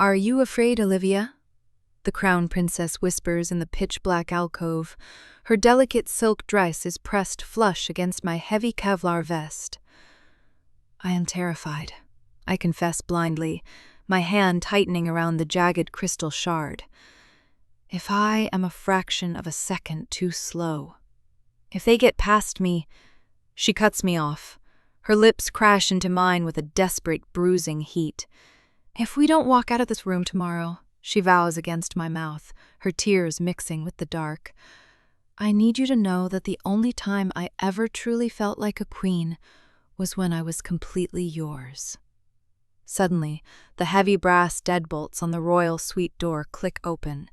"Are you afraid, Olivia?" the crown princess whispers in the pitch-black alcove. Her delicate silk dress is pressed flush against my heavy Kevlar vest. I am terrified, I confess blindly, my hand tightening around the jagged crystal shard. If I am a fraction of a second too slow, if they get past me... She cuts me off. Her lips crash into mine with a desperate, bruising heat. "If we don't walk out of this room tomorrow," she vows against my mouth, her tears mixing with the dark, "I need you to know that the only time I ever truly felt like a queen was when I was completely yours." Suddenly, the heavy brass deadbolts on the royal suite door click open.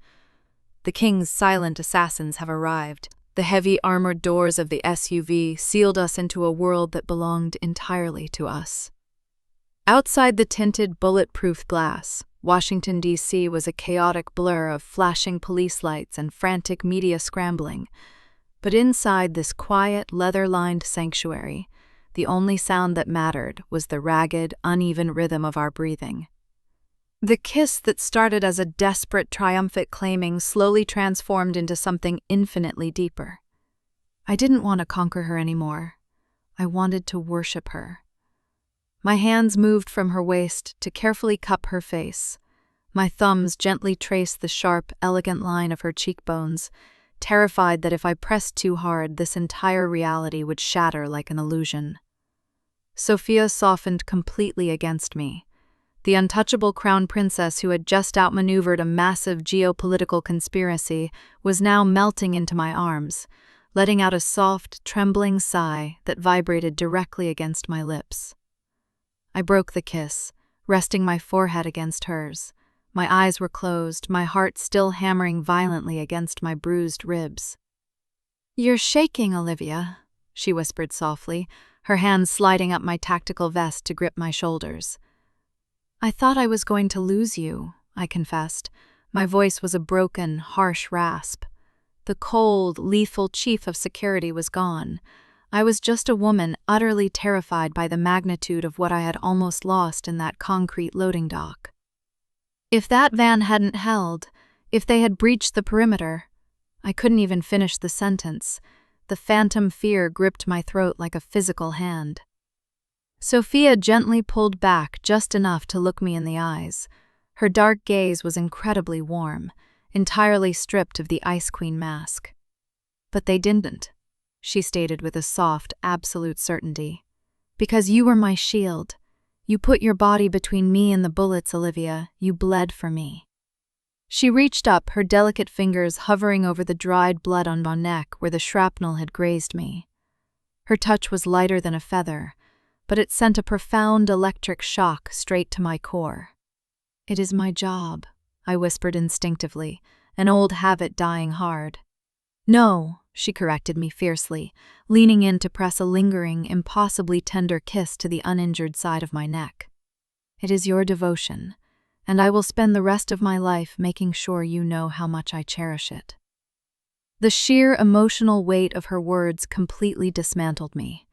The king's silent assassins have arrived. The heavy armored doors of the SUV sealed us into a world that belonged entirely to us. Outside the tinted, bulletproof glass, Washington, D.C. was a chaotic blur of flashing police lights and frantic media scrambling. But inside this quiet, leather-lined sanctuary, the only sound that mattered was the ragged, uneven rhythm of our breathing. The kiss that started as a desperate, triumphant claiming slowly transformed into something infinitely deeper. I didn't want to conquer her anymore. I wanted to worship her. My hands moved from her waist to carefully cup her face. My thumbs gently traced the sharp, elegant line of her cheekbones, terrified that if I pressed too hard, this entire reality would shatter like an illusion. Sophia softened completely against me. The untouchable crown princess who had just outmaneuvered a massive geopolitical conspiracy was now melting into my arms, letting out a soft, trembling sigh that vibrated directly against my lips. I broke the kiss, resting my forehead against hers. My eyes were closed, my heart still hammering violently against my bruised ribs. "You're shaking, Olivia," she whispered softly, her hands sliding up my tactical vest to grip my shoulders. "I thought I was going to lose you," I confessed. My voice was a broken, harsh rasp. The cold, lethal chief of security was gone. I was just a woman utterly terrified by the magnitude of what I had almost lost in that concrete loading dock. If that van hadn't held, if they had breached the perimeter... I couldn't even finish the sentence. The phantom fear gripped my throat like a physical hand. Sophia gently pulled back just enough to look me in the eyes. Her dark gaze was incredibly warm, entirely stripped of the Ice Queen mask. "But they didn't," she stated with a soft, absolute certainty. "Because you were my shield. You put your body between me and the bullets, Olivia. You bled for me." She reached up, her delicate fingers hovering over the dried blood on my neck where the shrapnel had grazed me. Her touch was lighter than a feather, but it sent a profound electric shock straight to my core. "It is my job," I whispered instinctively, an old habit dying hard. "No," she corrected me fiercely, leaning in to press a lingering, impossibly tender kiss to the uninjured side of my neck. "It is your devotion, and I will spend the rest of my life making sure you know how much I cherish it." The sheer emotional weight of her words completely dismantled me.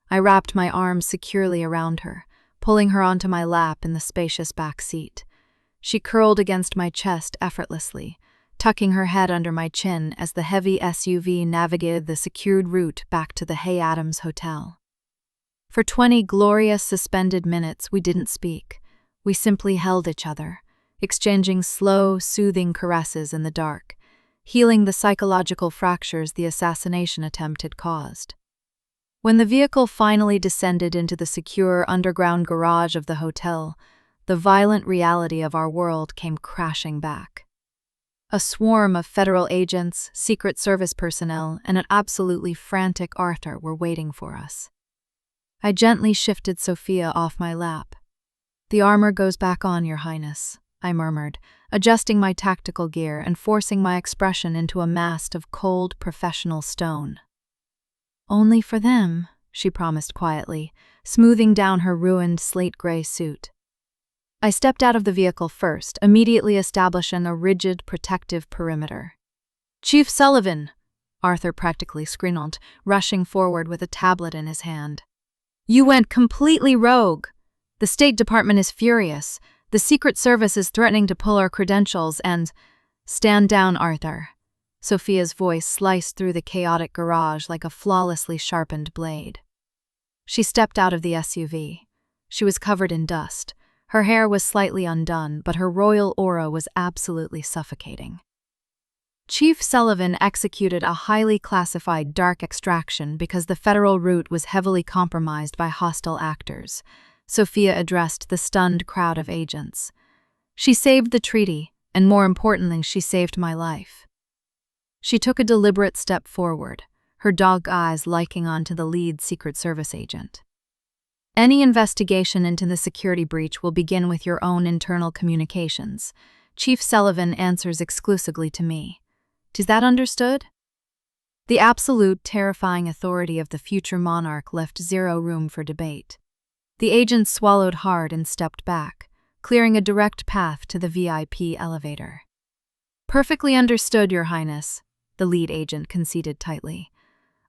I wrapped my arms securely around her, pulling her onto my lap in the spacious back seat. She curled against my chest effortlessly, tucking her head under my chin as the heavy SUV navigated the secured route back to the Hay Adams Hotel. For 20 glorious suspended minutes, we didn't speak. We simply held each other, exchanging slow, soothing caresses in the dark, healing the psychological fractures the assassination attempt had caused. When the vehicle finally descended into the secure underground garage of the hotel, the violent reality of our world came crashing back. A swarm of federal agents, Secret Service personnel, and an absolutely frantic Arthur were waiting for us. I gently shifted Sophia off my lap. "The armor goes back on, Your Highness," I murmured, adjusting my tactical gear and forcing my expression into a mask of cold, professional stone. "Only for them," she promised quietly, smoothing down her ruined slate-gray suit. I stepped out of the vehicle first, immediately establishing a rigid, protective perimeter. "Chief Sullivan," Arthur practically screamed, rushing forward with a tablet in his hand. "You went completely rogue. The State Department is furious. The Secret Service is threatening to pull our credentials and— Stand down, Arthur. Sophia's voice sliced through the chaotic garage like a flawlessly sharpened blade. She stepped out of the SUV. She was covered in dust. Her hair was slightly undone, but her royal aura was absolutely suffocating. Chief Sullivan executed a highly classified dark extraction because the federal route was heavily compromised by hostile actors. Sophia addressed the stunned crowd of agents. She saved the treaty, and more importantly, she saved my life. She took a deliberate step forward, her dog eyes liking onto the lead Secret Service agent. Any investigation into the security breach will begin with your own internal communications. Chief Sullivan answers exclusively to me. Is that understood? The absolute, terrifying authority of the future monarch left zero room for debate. The agent swallowed hard and stepped back, clearing a direct path to the VIP elevator. Perfectly understood, Your Highness, the lead agent conceded tightly.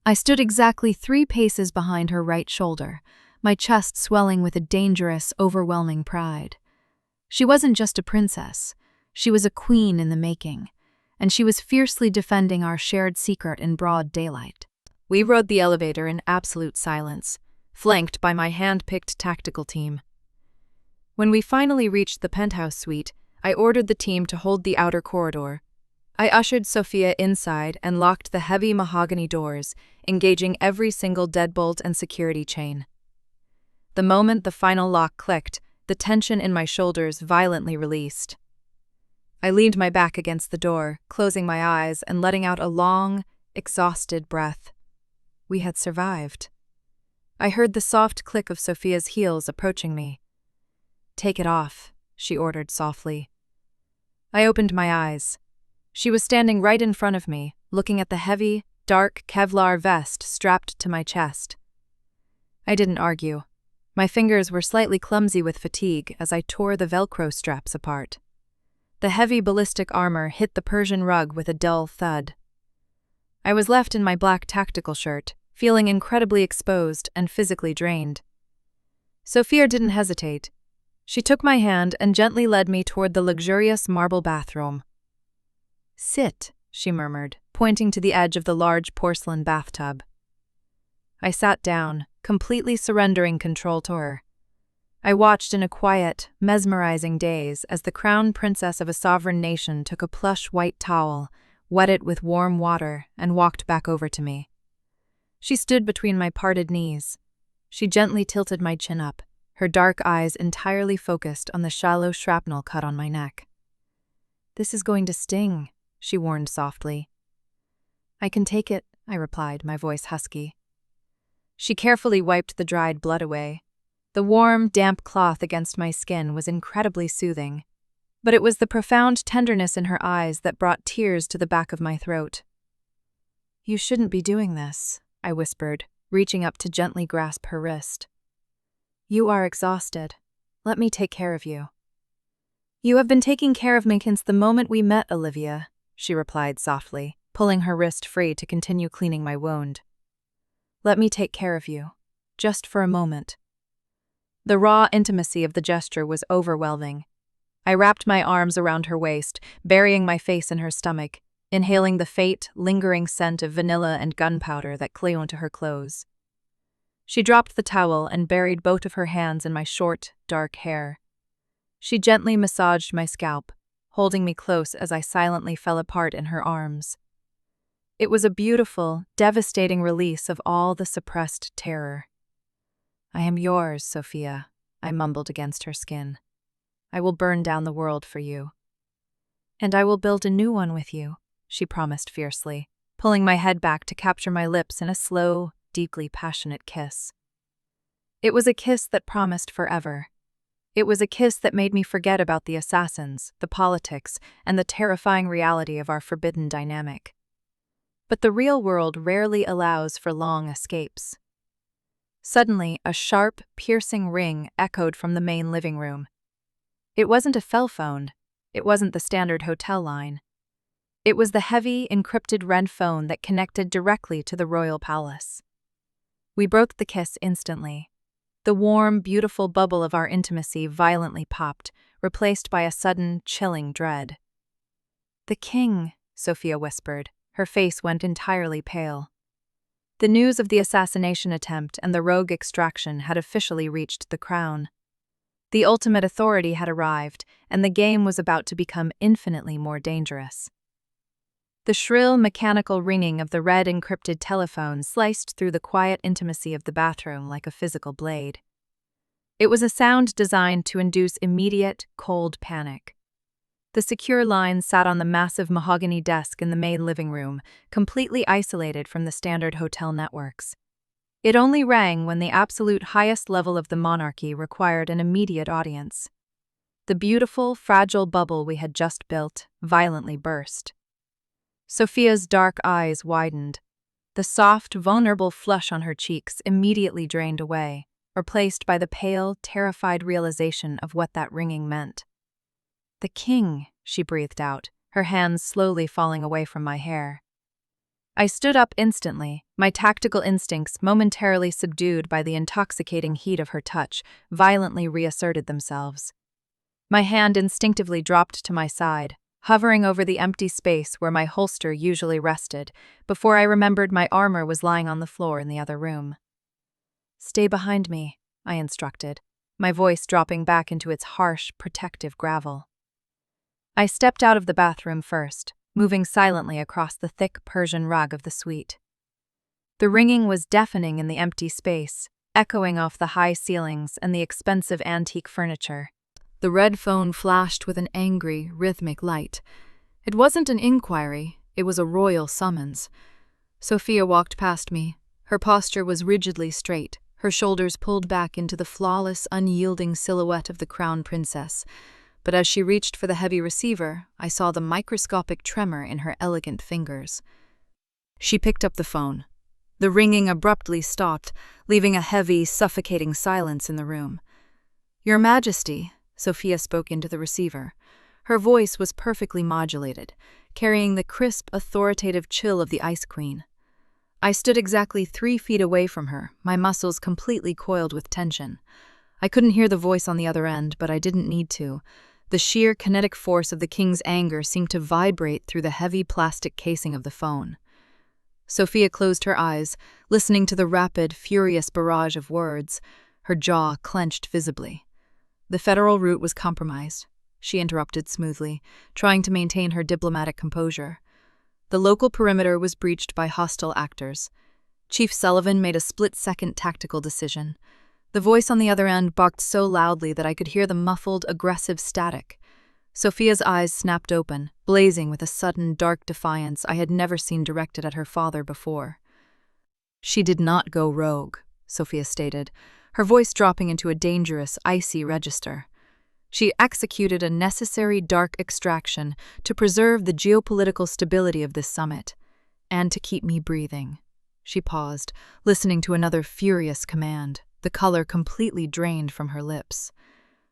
I stood exactly 3 paces behind her right shoulder, my chest swelling with a dangerous, overwhelming pride. She wasn't just a princess, she was a queen in the making, and she was fiercely defending our shared secret in broad daylight. We rode the elevator in absolute silence, flanked by my hand-picked tactical team. When we finally reached the penthouse suite, I ordered the team to hold the outer corridor. I ushered Sophia inside and locked the heavy mahogany doors, engaging every single deadbolt and security chain. The moment the final lock clicked, the tension in my shoulders violently released. I leaned my back against the door, closing my eyes and letting out a long, exhausted breath. We had survived. I heard the soft click of Sophia's heels approaching me. Take it off, she ordered softly. I opened my eyes. She was standing right in front of me, looking at the heavy, dark Kevlar vest strapped to my chest. I didn't argue. My fingers were slightly clumsy with fatigue as I tore the Velcro straps apart. The heavy ballistic armor hit the Persian rug with a dull thud. I was left in my black tactical shirt, feeling incredibly exposed and physically drained. Sophia didn't hesitate. She took my hand and gently led me toward the luxurious marble bathroom. Sit, she murmured, pointing to the edge of the large porcelain bathtub. I sat down, completely surrendering control to her. I watched in a quiet, mesmerizing daze as the crown princess of a sovereign nation took a plush white towel, wet it with warm water, and walked back over to me. She stood between my parted knees. She gently tilted my chin up, her dark eyes entirely focused on the shallow shrapnel cut on my neck. This is going to sting, she warned softly. I can take it, I replied, my voice husky. She carefully wiped the dried blood away. The warm, damp cloth against my skin was incredibly soothing, but it was the profound tenderness in her eyes that brought tears to the back of my throat. You shouldn't be doing this, I whispered, reaching up to gently grasp her wrist. You are exhausted. Let me take care of you. You have been taking care of me since the moment we met, Olivia, she replied softly, pulling her wrist free to continue cleaning my wound. Let me take care of you, just for a moment. The raw intimacy of the gesture was overwhelming. I wrapped my arms around her waist, burying my face in her stomach, inhaling the faint, lingering scent of vanilla and gunpowder that clung to her clothes. She dropped the towel and buried both of her hands in my short, dark hair. She gently massaged my scalp, holding me close as I silently fell apart in her arms. It was a beautiful, devastating release of all the suppressed terror. I am yours, Sophia, I mumbled against her skin. I will burn down the world for you. And I will build a new one with you, she promised fiercely, pulling my head back to capture my lips in a slow, deeply passionate kiss. It was a kiss that promised forever. It was a kiss that made me forget about the assassins, the politics, and the terrifying reality of our forbidden dynamic. But the real world rarely allows for long escapes. Suddenly, a sharp, piercing ring echoed from the main living room. It wasn't a cell phone. It wasn't the standard hotel line. It was the heavy, encrypted red phone that connected directly to the royal palace. We broke the kiss instantly. The warm, beautiful bubble of our intimacy violently popped, replaced by a sudden, chilling dread. "The king," Sophia whispered. Her face went entirely pale. The news of the assassination attempt and the rogue extraction had officially reached the crown. The ultimate authority had arrived, and the game was about to become infinitely more dangerous. The shrill, mechanical ringing of the red encrypted telephone sliced through the quiet intimacy of the bathroom like a physical blade. It was a sound designed to induce immediate, cold panic. The secure line sat on the massive mahogany desk in the main living room, completely isolated from the standard hotel networks. It only rang when the absolute highest level of the monarchy required an immediate audience. The beautiful, fragile bubble we had just built violently burst. Sophia's dark eyes widened. The soft, vulnerable flush on her cheeks immediately drained away, replaced by the pale, terrified realization of what that ringing meant. "The king," she breathed out, her hands slowly falling away from my hair. I stood up instantly, my tactical instincts, momentarily subdued by the intoxicating heat of her touch, violently reasserted themselves. My hand instinctively dropped to my side, hovering over the empty space where my holster usually rested, before I remembered my armor was lying on the floor in the other room. "Stay behind me," I instructed, my voice dropping back into its harsh, protective gravel. I stepped out of the bathroom first, moving silently across the thick Persian rug of the suite. The ringing was deafening in the empty space, echoing off the high ceilings and the expensive antique furniture. The red phone flashed with an angry, rhythmic light. It wasn't an inquiry, it was a royal summons. Sophia walked past me. Her posture was rigidly straight, her shoulders pulled back into the flawless, unyielding silhouette of the crown princess. But as she reached for the heavy receiver, I saw the microscopic tremor in her elegant fingers. She picked up the phone. The ringing abruptly stopped, leaving a heavy, suffocating silence in the room. "Your Majesty," Sophia spoke into the receiver. Her voice was perfectly modulated, carrying the crisp, authoritative chill of the Ice Queen. I stood exactly 3 feet away from her, my muscles completely coiled with tension. I couldn't hear the voice on the other end, but I didn't need to. The sheer kinetic force of the king's anger seemed to vibrate through the heavy plastic casing of the phone. Sophia closed her eyes, listening to the rapid, furious barrage of words, her jaw clenched visibly. "The federal route was compromised," she interrupted smoothly, trying to maintain her diplomatic composure. "The local perimeter was breached by hostile actors. Chief Sullivan made a split-second tactical decision. The voice on the other end barked so loudly that I could hear the muffled, aggressive static. Sophia's eyes snapped open, blazing with a sudden, dark defiance I had never seen directed at her father before. "She did not go rogue," Sophia stated, her voice dropping into a dangerous, icy register. "She executed a necessary dark extraction to preserve the geopolitical stability of this summit, and to keep me breathing." She paused, listening to another furious command, the color completely drained from her lips.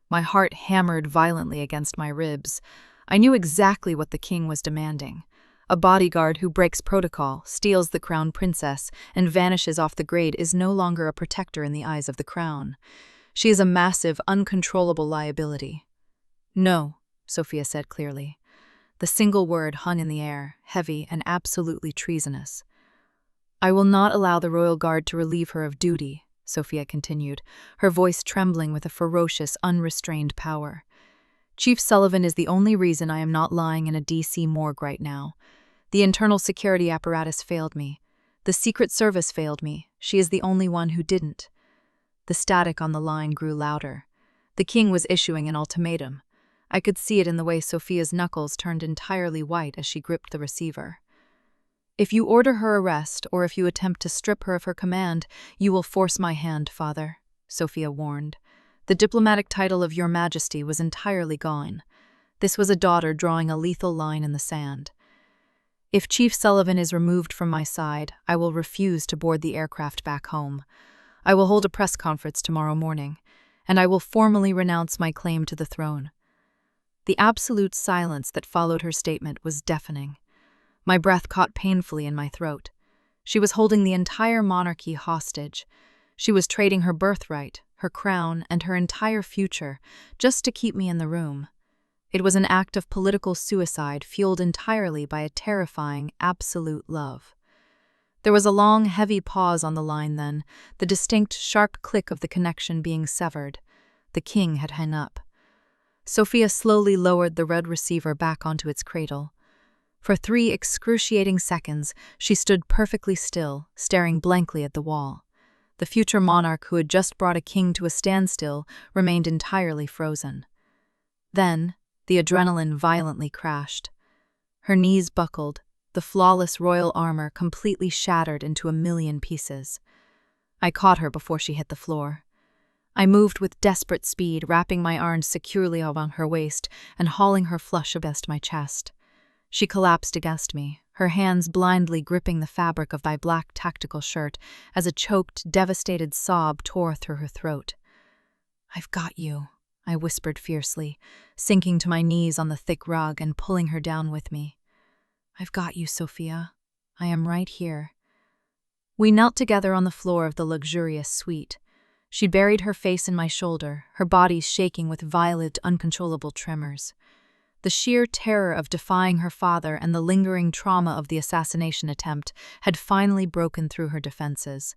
My heart hammered violently against my ribs. I knew exactly what the king was demanding. A bodyguard who breaks protocol, steals the crown princess, and vanishes off the grade is no longer a protector in the eyes of the crown. She is a massive, uncontrollable liability. "No," Sophia said clearly. The single word hung in the air, heavy and absolutely treasonous. "I will not allow the royal guard to relieve her of duty," Sophia continued, her voice trembling with a ferocious, unrestrained power. "Chief Sullivan is the only reason I am not lying in a DC morgue right now. The internal security apparatus failed me. The Secret Service failed me. She is the only one who didn't." The static on the line grew louder. The king was issuing an ultimatum. I could see it in the way Sophia's knuckles turned entirely white as she gripped the receiver. "If you order her arrest, or if you attempt to strip her of her command, you will force my hand, father," Sophia warned. The diplomatic title of Your Majesty was entirely gone. This was a daughter drawing a lethal line in the sand. "If Chief Sullivan is removed from my side, I will refuse to board the aircraft back home. I will hold a press conference tomorrow morning, and I will formally renounce my claim to the throne." The absolute silence that followed her statement was deafening. My breath caught painfully in my throat. She was holding the entire monarchy hostage. She was trading her birthright, her crown, and her entire future, just to keep me in the room. It was an act of political suicide fueled entirely by a terrifying, absolute love. There was a long, heavy pause on the line then, the distinct, sharp click of the connection being severed. The king had hung up. Sophia slowly lowered the red receiver back onto its cradle. For 3 excruciating seconds, she stood perfectly still, staring blankly at the wall. The future monarch who had just brought a king to a standstill remained entirely frozen. Then, the adrenaline violently crashed. Her knees buckled, the flawless royal armor completely shattered into a million pieces. I caught her before she hit the floor. I moved with desperate speed, wrapping my arms securely around her waist and hauling her flush against my chest. She collapsed against me, her hands blindly gripping the fabric of my black tactical shirt as a choked, devastated sob tore through her throat. "I've got you," I whispered fiercely, sinking to my knees on the thick rug and pulling her down with me. "I've got you, Sophia. I am right here." We knelt together on the floor of the luxurious suite. She buried her face in my shoulder, her body shaking with violent, uncontrollable tremors. The sheer terror of defying her father and the lingering trauma of the assassination attempt had finally broken through her defenses.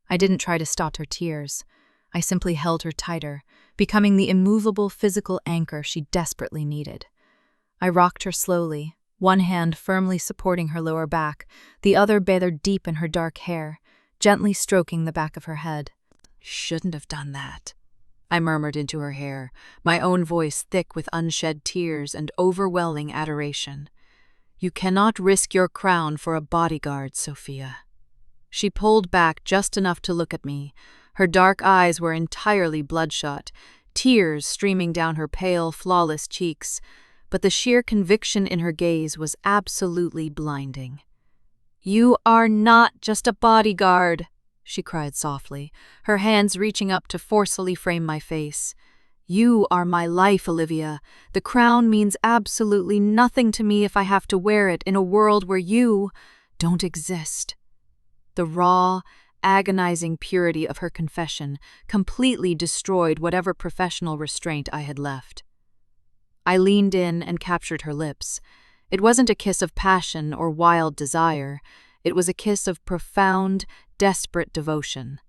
I didn't try to stop her tears. I simply held her tighter, becoming the immovable physical anchor she desperately needed. I rocked her slowly, one hand firmly supporting her lower back, the other bathed deep in her dark hair, gently stroking the back of her head. "Shouldn't have done that," I murmured into her hair, my own voice thick with unshed tears and overwhelming adoration. "You cannot risk your crown for a bodyguard, Sophia." She pulled back just enough to look at me. Her dark eyes were entirely bloodshot, tears streaming down her pale, flawless cheeks, but the sheer conviction in her gaze was absolutely blinding. "You are not just a bodyguard," she cried softly, her hands reaching up to forcefully frame my face. "You are my life, Olivia. The crown means absolutely nothing to me if I have to wear it in a world where you don't exist." The raw, agonizing purity of her confession completely destroyed whatever professional restraint I had left. I leaned in and captured her lips. It wasn't a kiss of passion or wild desire. It was a kiss of profound, desperate devotion.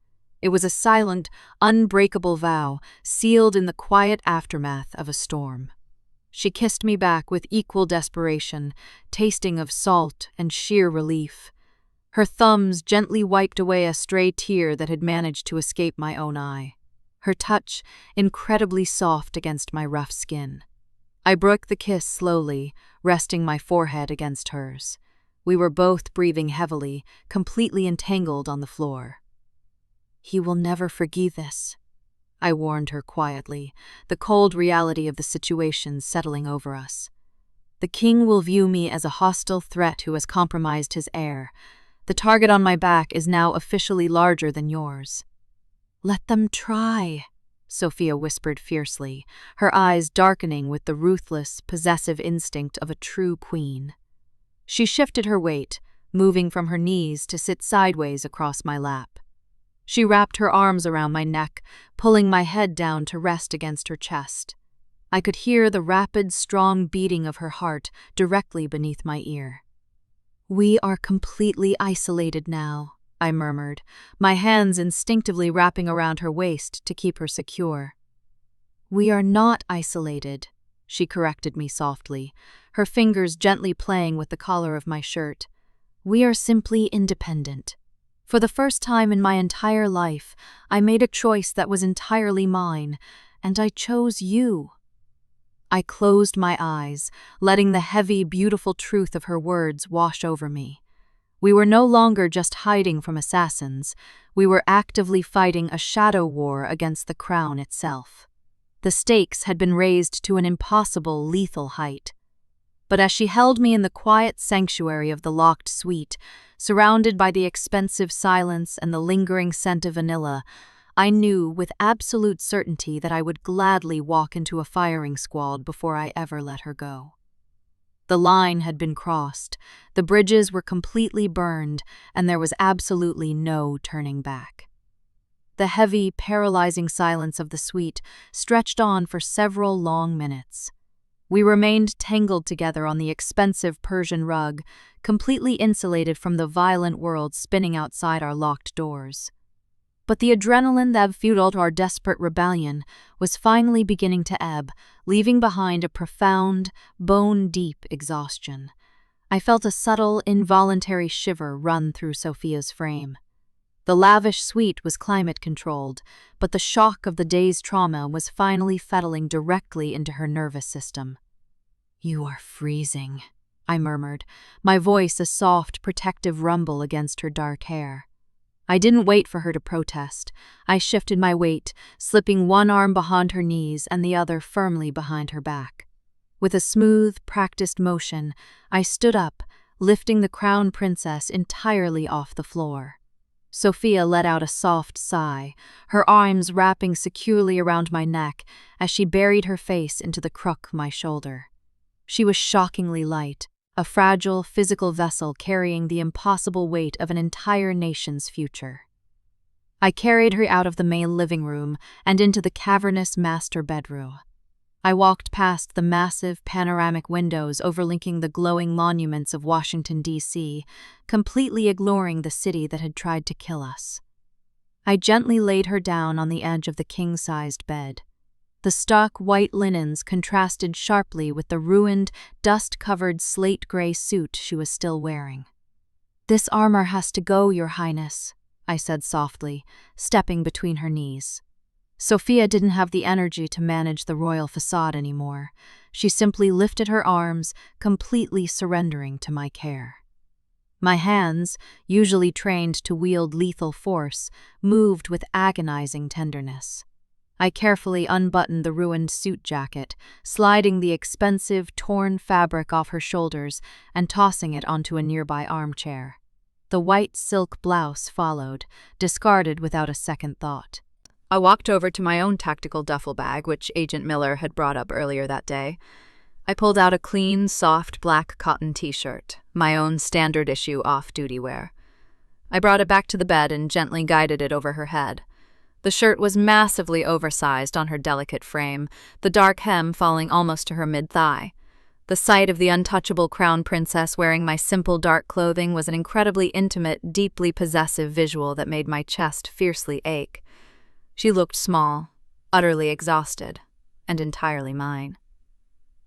It was a silent, unbreakable vow, sealed in the quiet aftermath of a storm. She kissed me back with equal desperation, tasting of salt and sheer relief. Her thumbs gently wiped away a stray tear that had managed to escape my own eye. Her touch incredibly soft against my rough skin. I broke the kiss slowly, resting my forehead against hers. We were both breathing heavily, completely entangled on the floor. "He will never forgive this," I warned her quietly, the cold reality of the situation settling over us. "The king will view me as a hostile threat who has compromised his heir. The target on my back is now officially larger than yours." "Let them try," Sophia whispered fiercely, her eyes darkening with the ruthless, possessive instinct of a true queen. She shifted her weight, moving from her knees to sit sideways across my lap. She wrapped her arms around my neck, pulling my head down to rest against her chest. I could hear the rapid, strong beating of her heart directly beneath my ear. "We are completely isolated now," I murmured, my hands instinctively wrapping around her waist to keep her secure. "We are not isolated," she corrected me softly, her fingers gently playing with the collar of my shirt. "We are simply independent. For the first time in my entire life, I made a choice that was entirely mine, and I chose you." I closed my eyes, letting the heavy, beautiful truth of her words wash over me. We were no longer just hiding from assassins. We were actively fighting a shadow war against the crown itself. The stakes had been raised to an impossible, lethal height. But as she held me in the quiet sanctuary of the locked suite, surrounded by the expensive silence and the lingering scent of vanilla, I knew with absolute certainty that I would gladly walk into a firing squad before I ever let her go. The line had been crossed, the bridges were completely burned, and there was absolutely no turning back. The heavy, paralyzing silence of the suite stretched on for several long minutes. We remained tangled together on the expensive Persian rug, completely insulated from the violent world spinning outside our locked doors. But the adrenaline that fueled our desperate rebellion was finally beginning to ebb, leaving behind a profound, bone-deep exhaustion. I felt a subtle, involuntary shiver run through Sophia's frame. The lavish suite was climate-controlled, but the shock of the day's trauma was finally fettling directly into her nervous system. "You are freezing," I murmured, my voice a soft, protective rumble against her dark hair. I didn't wait for her to protest. I shifted my weight, slipping one arm behind her knees and the other firmly behind her back. With a smooth, practiced motion, I stood up, lifting the crown princess entirely off the floor. Sophia let out a soft sigh, her arms wrapping securely around my neck as she buried her face into the crook of my shoulder. She was shockingly light, a fragile, physical vessel carrying the impossible weight of an entire nation's future. I carried her out of the main living room and into the cavernous master bedroom. I walked past the massive panoramic windows overlooking the glowing monuments of Washington, D.C., completely ignoring the city that had tried to kill us. I gently laid her down on the edge of the king-sized bed. The stark white linens contrasted sharply with the ruined, dust-covered slate-gray suit she was still wearing. "This armor has to go, Your Highness," I said softly, stepping between her knees. Sophia didn't have the energy to manage the royal facade anymore. She simply lifted her arms, completely surrendering to my care. My hands, usually trained to wield lethal force, moved with agonizing tenderness. I carefully unbuttoned the ruined suit jacket, sliding the expensive, torn fabric off her shoulders and tossing it onto a nearby armchair. The white silk blouse followed, discarded without a second thought. I walked over to my own tactical duffel bag, which Agent Miller had brought up earlier that day. I pulled out a clean, soft black cotton t-shirt, my own standard issue off-duty wear. I brought it back to the bed and gently guided it over her head. The shirt was massively oversized on her delicate frame, the dark hem falling almost to her mid-thigh. The sight of the untouchable crown princess wearing my simple dark clothing was an incredibly intimate, deeply possessive visual that made my chest fiercely ache. She looked small, utterly exhausted, and entirely mine.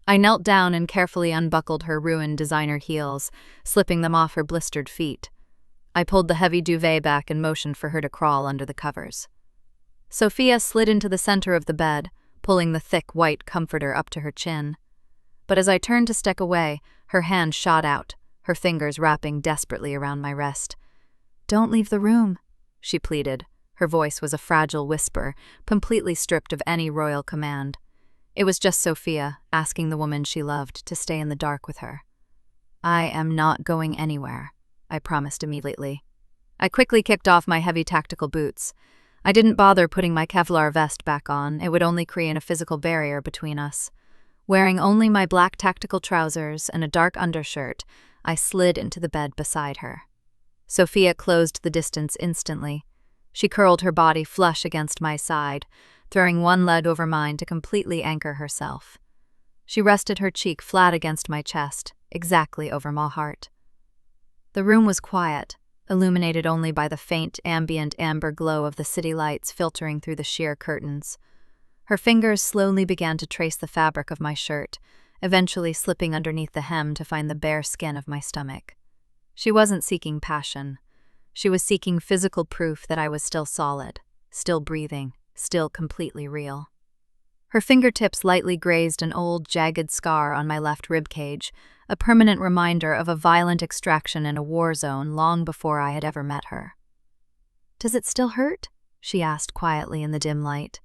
I knelt down and carefully unbuckled her ruined designer heels, slipping them off her blistered feet. I pulled the heavy duvet back and motioned for her to crawl under the covers. Sophia slid into the center of the bed, pulling the thick white comforter up to her chin. But as I turned to step away, her hand shot out, her fingers wrapping desperately around my wrist. "Don't leave the room," she pleaded. Her voice was a fragile whisper, completely stripped of any royal command. It was just Sophia, asking the woman she loved to stay in the dark with her. "I am not going anywhere," I promised immediately. I quickly kicked off my heavy tactical boots. I didn't bother putting my Kevlar vest back on, it would only create a physical barrier between us. Wearing only my black tactical trousers and a dark undershirt, I slid into the bed beside her. Sophia closed the distance instantly. She curled her body flush against my side, throwing one leg over mine to completely anchor herself. She rested her cheek flat against my chest, exactly over my heart. The room was quiet, illuminated only by the faint, ambient amber glow of the city lights filtering through the sheer curtains. Her fingers slowly began to trace the fabric of my shirt, eventually slipping underneath the hem to find the bare skin of my stomach. She wasn't seeking passion. She was seeking physical proof that I was still solid, still breathing, still completely real. Her fingertips lightly grazed an old, jagged scar on my left ribcage, a permanent reminder of a violent extraction in a war zone long before I had ever met her. "Does it still hurt?" she asked quietly in the dim light.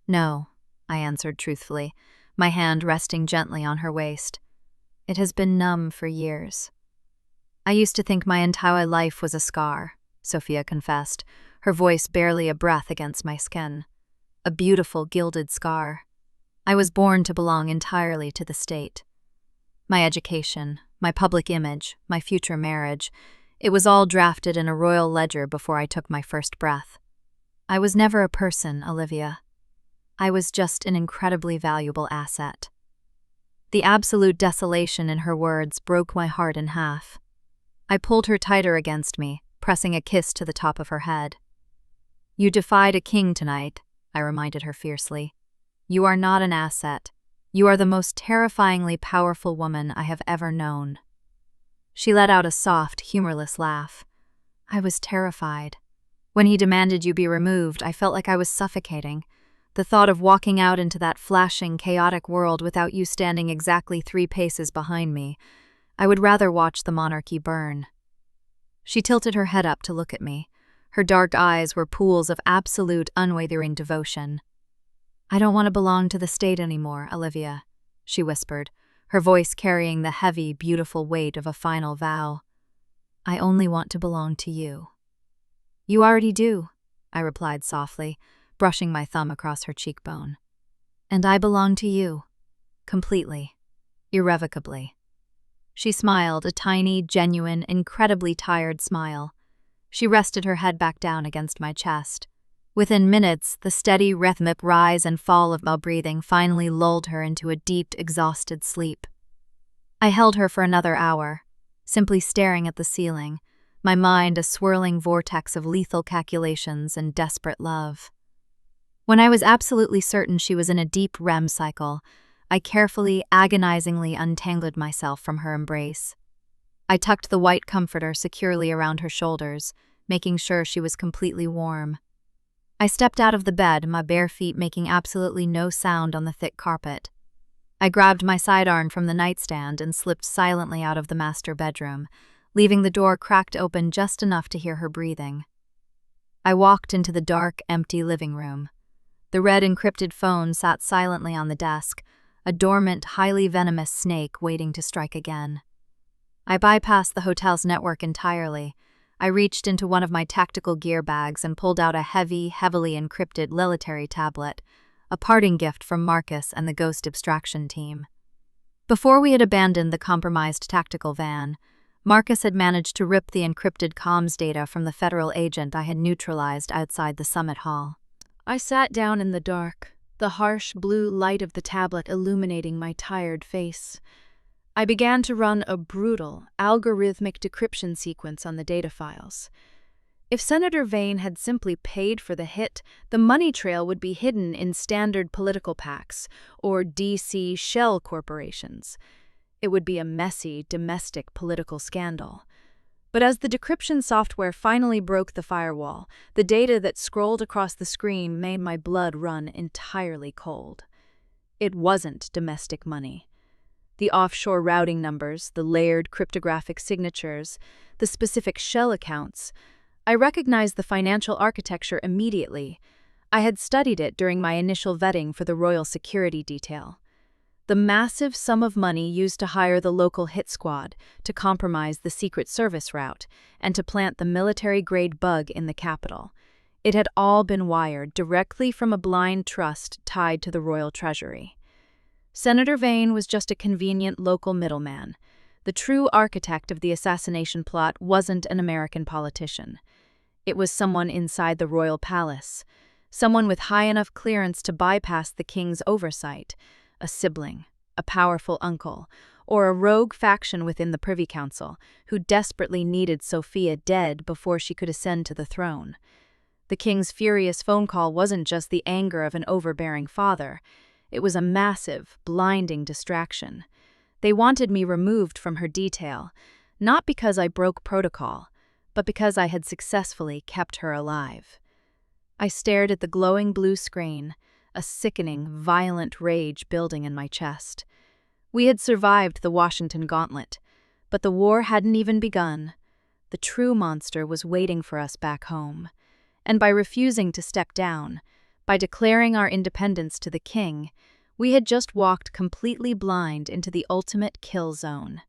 "No," I answered truthfully, my hand resting gently on her waist. "It has been numb for years." "I used to think my entire life was a scar," Sophia confessed, her voice barely a breath against my skin. "A beautiful gilded scar. I was born to belong entirely to the state. My education, my public image, my future marriage, it was all drafted in a royal ledger before I took my first breath. I was never a person, Olivia. I was just an incredibly valuable asset. The absolute desolation in her words broke my heart in half. I pulled her tighter against me, pressing a kiss to the top of her head. You defied a king tonight, I reminded her fiercely. You are not an asset. You are the most terrifyingly powerful woman I have ever known. She let out a soft, humorless laugh. I was terrified. When he demanded you be removed, I felt like I was suffocating. The thought of walking out into that flashing, chaotic world without you standing exactly 3 paces behind me. I would rather watch the monarchy burn. She tilted her head up to look at me. Her dark eyes were pools of absolute, unwavering devotion. I don't want to belong to the state anymore, Olivia, she whispered, her voice carrying the heavy, beautiful weight of a final vow. I only want to belong to you. You already do, I replied softly, brushing my thumb across her cheekbone. And I belong to you. Completely. Irrevocably. She smiled, a tiny, genuine, incredibly tired smile. She rested her head back down against my chest. Within minutes, the steady, rhythmic rise and fall of my breathing finally lulled her into a deep, exhausted sleep. I held her for another hour, simply staring at the ceiling, my mind a swirling vortex of lethal calculations and desperate love. When I was absolutely certain she was in a deep REM cycle, I carefully, agonizingly untangled myself from her embrace. I tucked the white comforter securely around her shoulders, making sure she was completely warm. I stepped out of the bed, my bare feet making absolutely no sound on the thick carpet. I grabbed my sidearm from the nightstand and slipped silently out of the master bedroom, leaving the door cracked open just enough to hear her breathing. I walked into the dark, empty living room. The red encrypted phone sat silently on the desk, a dormant, highly venomous snake waiting to strike again. I bypassed the hotel's network entirely. I reached into one of my tactical gear bags and pulled out a heavy, heavily encrypted Lilitary tablet, a parting gift from Marcus and the Ghost Abstraction team. Before we had abandoned the compromised tactical van, Marcus had managed to rip the encrypted comms data from the federal agent I had neutralized outside the summit hall. I sat down in the dark, the harsh blue light of the tablet illuminating my tired face. I began to run a brutal, algorithmic decryption sequence on the data files. If Senator Vane had simply paid for the hit, the money trail would be hidden in standard political PACs or DC shell corporations. It would be a messy, domestic political scandal. But as the decryption software finally broke the firewall, the data that scrolled across the screen made my blood run entirely cold. It wasn't domestic money. The offshore routing numbers, the layered cryptographic signatures, the specific shell accounts. I recognized the financial architecture immediately. I had studied it during my initial vetting for the Royal Security Detail. The massive sum of money used to hire the local hit squad, to compromise the Secret Service route, and to plant the military-grade bug in the capital. It had all been wired directly from a blind trust tied to the royal treasury. Senator Vane was just a convenient local middleman. The true architect of the assassination plot wasn't an American politician. It was someone inside the royal palace, someone with high enough clearance to bypass the king's oversight, a sibling, a powerful uncle, or a rogue faction within the Privy Council who desperately needed Sophia dead before she could ascend to the throne. The king's furious phone call wasn't just the anger of an overbearing father. It was a massive, blinding distraction. They wanted me removed from her detail, not because I broke protocol, but because I had successfully kept her alive. I stared at the glowing blue screen, a sickening, violent rage building in my chest. We had survived the Washington Gauntlet, but the war hadn't even begun. The true monster was waiting for us back home. And by refusing to step down, by declaring our independence to the king, we had just walked completely blind into the ultimate kill zone.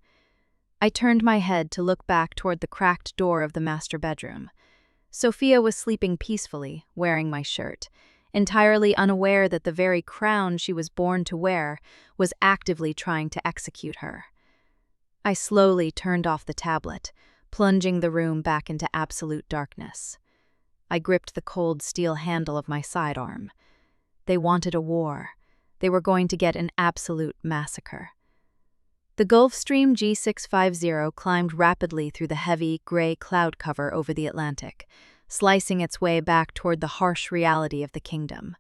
I turned my head to look back toward the cracked door of the master bedroom. Sophia was sleeping peacefully, wearing my shirt, entirely unaware that the very crown she was born to wear was actively trying to execute her. I slowly turned off the tablet, plunging the room back into absolute darkness. I gripped the cold steel handle of my sidearm. They wanted a war. They were going to get an absolute massacre. The Gulfstream G650 climbed rapidly through the heavy, gray cloud cover over the Atlantic, slicing its way back toward the harsh reality of the kingdom.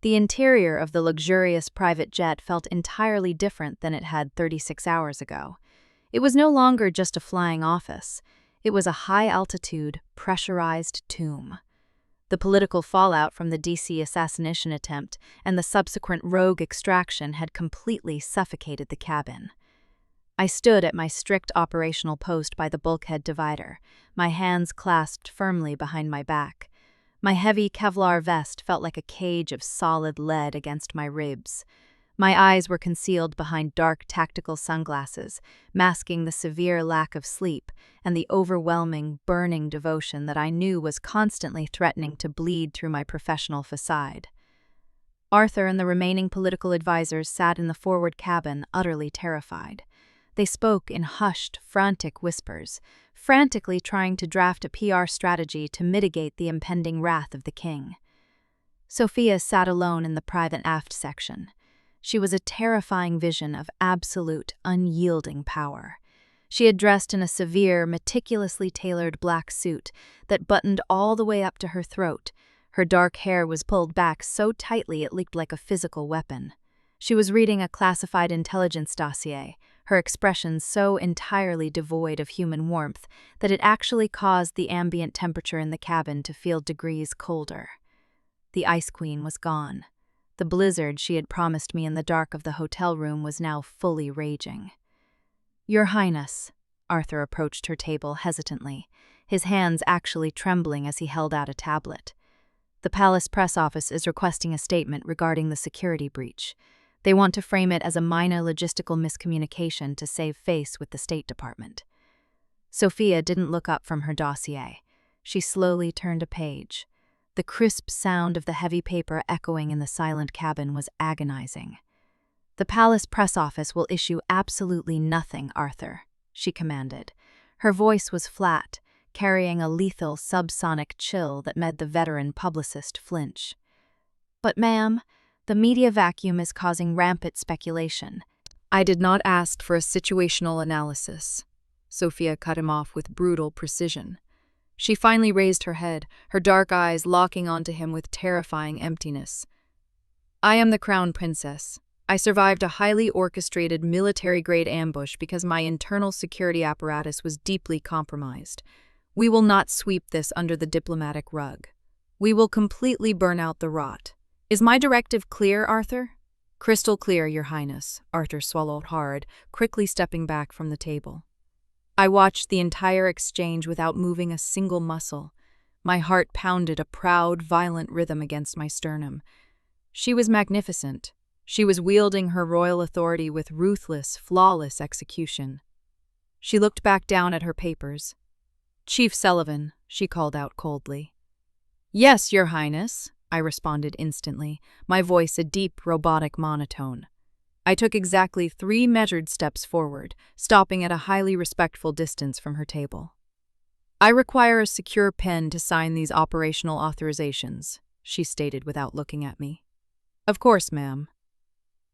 The interior of the luxurious private jet felt entirely different than it had 36 hours ago. It was no longer just a flying office. It was a high-altitude, pressurized tomb. The political fallout from the DC assassination attempt and the subsequent rogue extraction had completely suffocated the cabin. I stood at my strict operational post by the bulkhead divider, my hands clasped firmly behind my back. My heavy Kevlar vest felt like a cage of solid lead against my ribs. My eyes were concealed behind dark tactical sunglasses, masking the severe lack of sleep and the overwhelming, burning devotion that I knew was constantly threatening to bleed through my professional facade. Arthur and the remaining political advisors sat in the forward cabin, utterly terrified. They spoke in hushed, frantic whispers, frantically trying to draft a PR strategy to mitigate the impending wrath of the king. Sophia sat alone in the private aft section. She was a terrifying vision of absolute, unyielding power. She had dressed in a severe, meticulously tailored black suit that buttoned all the way up to her throat. Her dark hair was pulled back so tightly it looked like a physical weapon. She was reading a classified intelligence dossier, her expressions so entirely devoid of human warmth that it actually caused the ambient temperature in the cabin to feel degrees colder. The Ice Queen was gone. The blizzard she had promised me in the dark of the hotel room was now fully raging. "Your Highness," Arthur approached her table hesitantly, his hands actually trembling as he held out a tablet. "The palace press office is requesting a statement regarding the security breach. They want to frame it as a minor logistical miscommunication to save face with the State Department." Sophia didn't look up from her dossier. She slowly turned a page. The crisp sound of the heavy paper echoing in the silent cabin was agonizing. "The palace press office will issue absolutely nothing, Arthur," she commanded. Her voice was flat, carrying a lethal subsonic chill that made the veteran publicist flinch. "But ma'am, the media vacuum is causing rampant speculation." "I did not ask for a situational analysis," Sophia cut him off with brutal precision. She finally raised her head, her dark eyes locking onto him with terrifying emptiness. "I am the Crown Princess. I survived a highly orchestrated military-grade ambush because my internal security apparatus was deeply compromised. We will not sweep this under the diplomatic rug. We will completely burn out the rot. Is my directive clear, Arthur?" "Crystal clear, Your Highness," Arthur swallowed hard, quickly stepping back from the table. I watched the entire exchange without moving a single muscle. My heart pounded a proud, violent rhythm against my sternum. She was magnificent. She was wielding her royal authority with ruthless, flawless execution. She looked back down at her papers. "Chief Sullivan," she called out coldly. "Yes, Your Highness," I responded instantly, my voice a deep, robotic monotone. I took exactly 3 measured steps forward, stopping at a highly respectful distance from her table. "I require a secure pen to sign these operational authorizations," she stated without looking at me. "Of course, ma'am."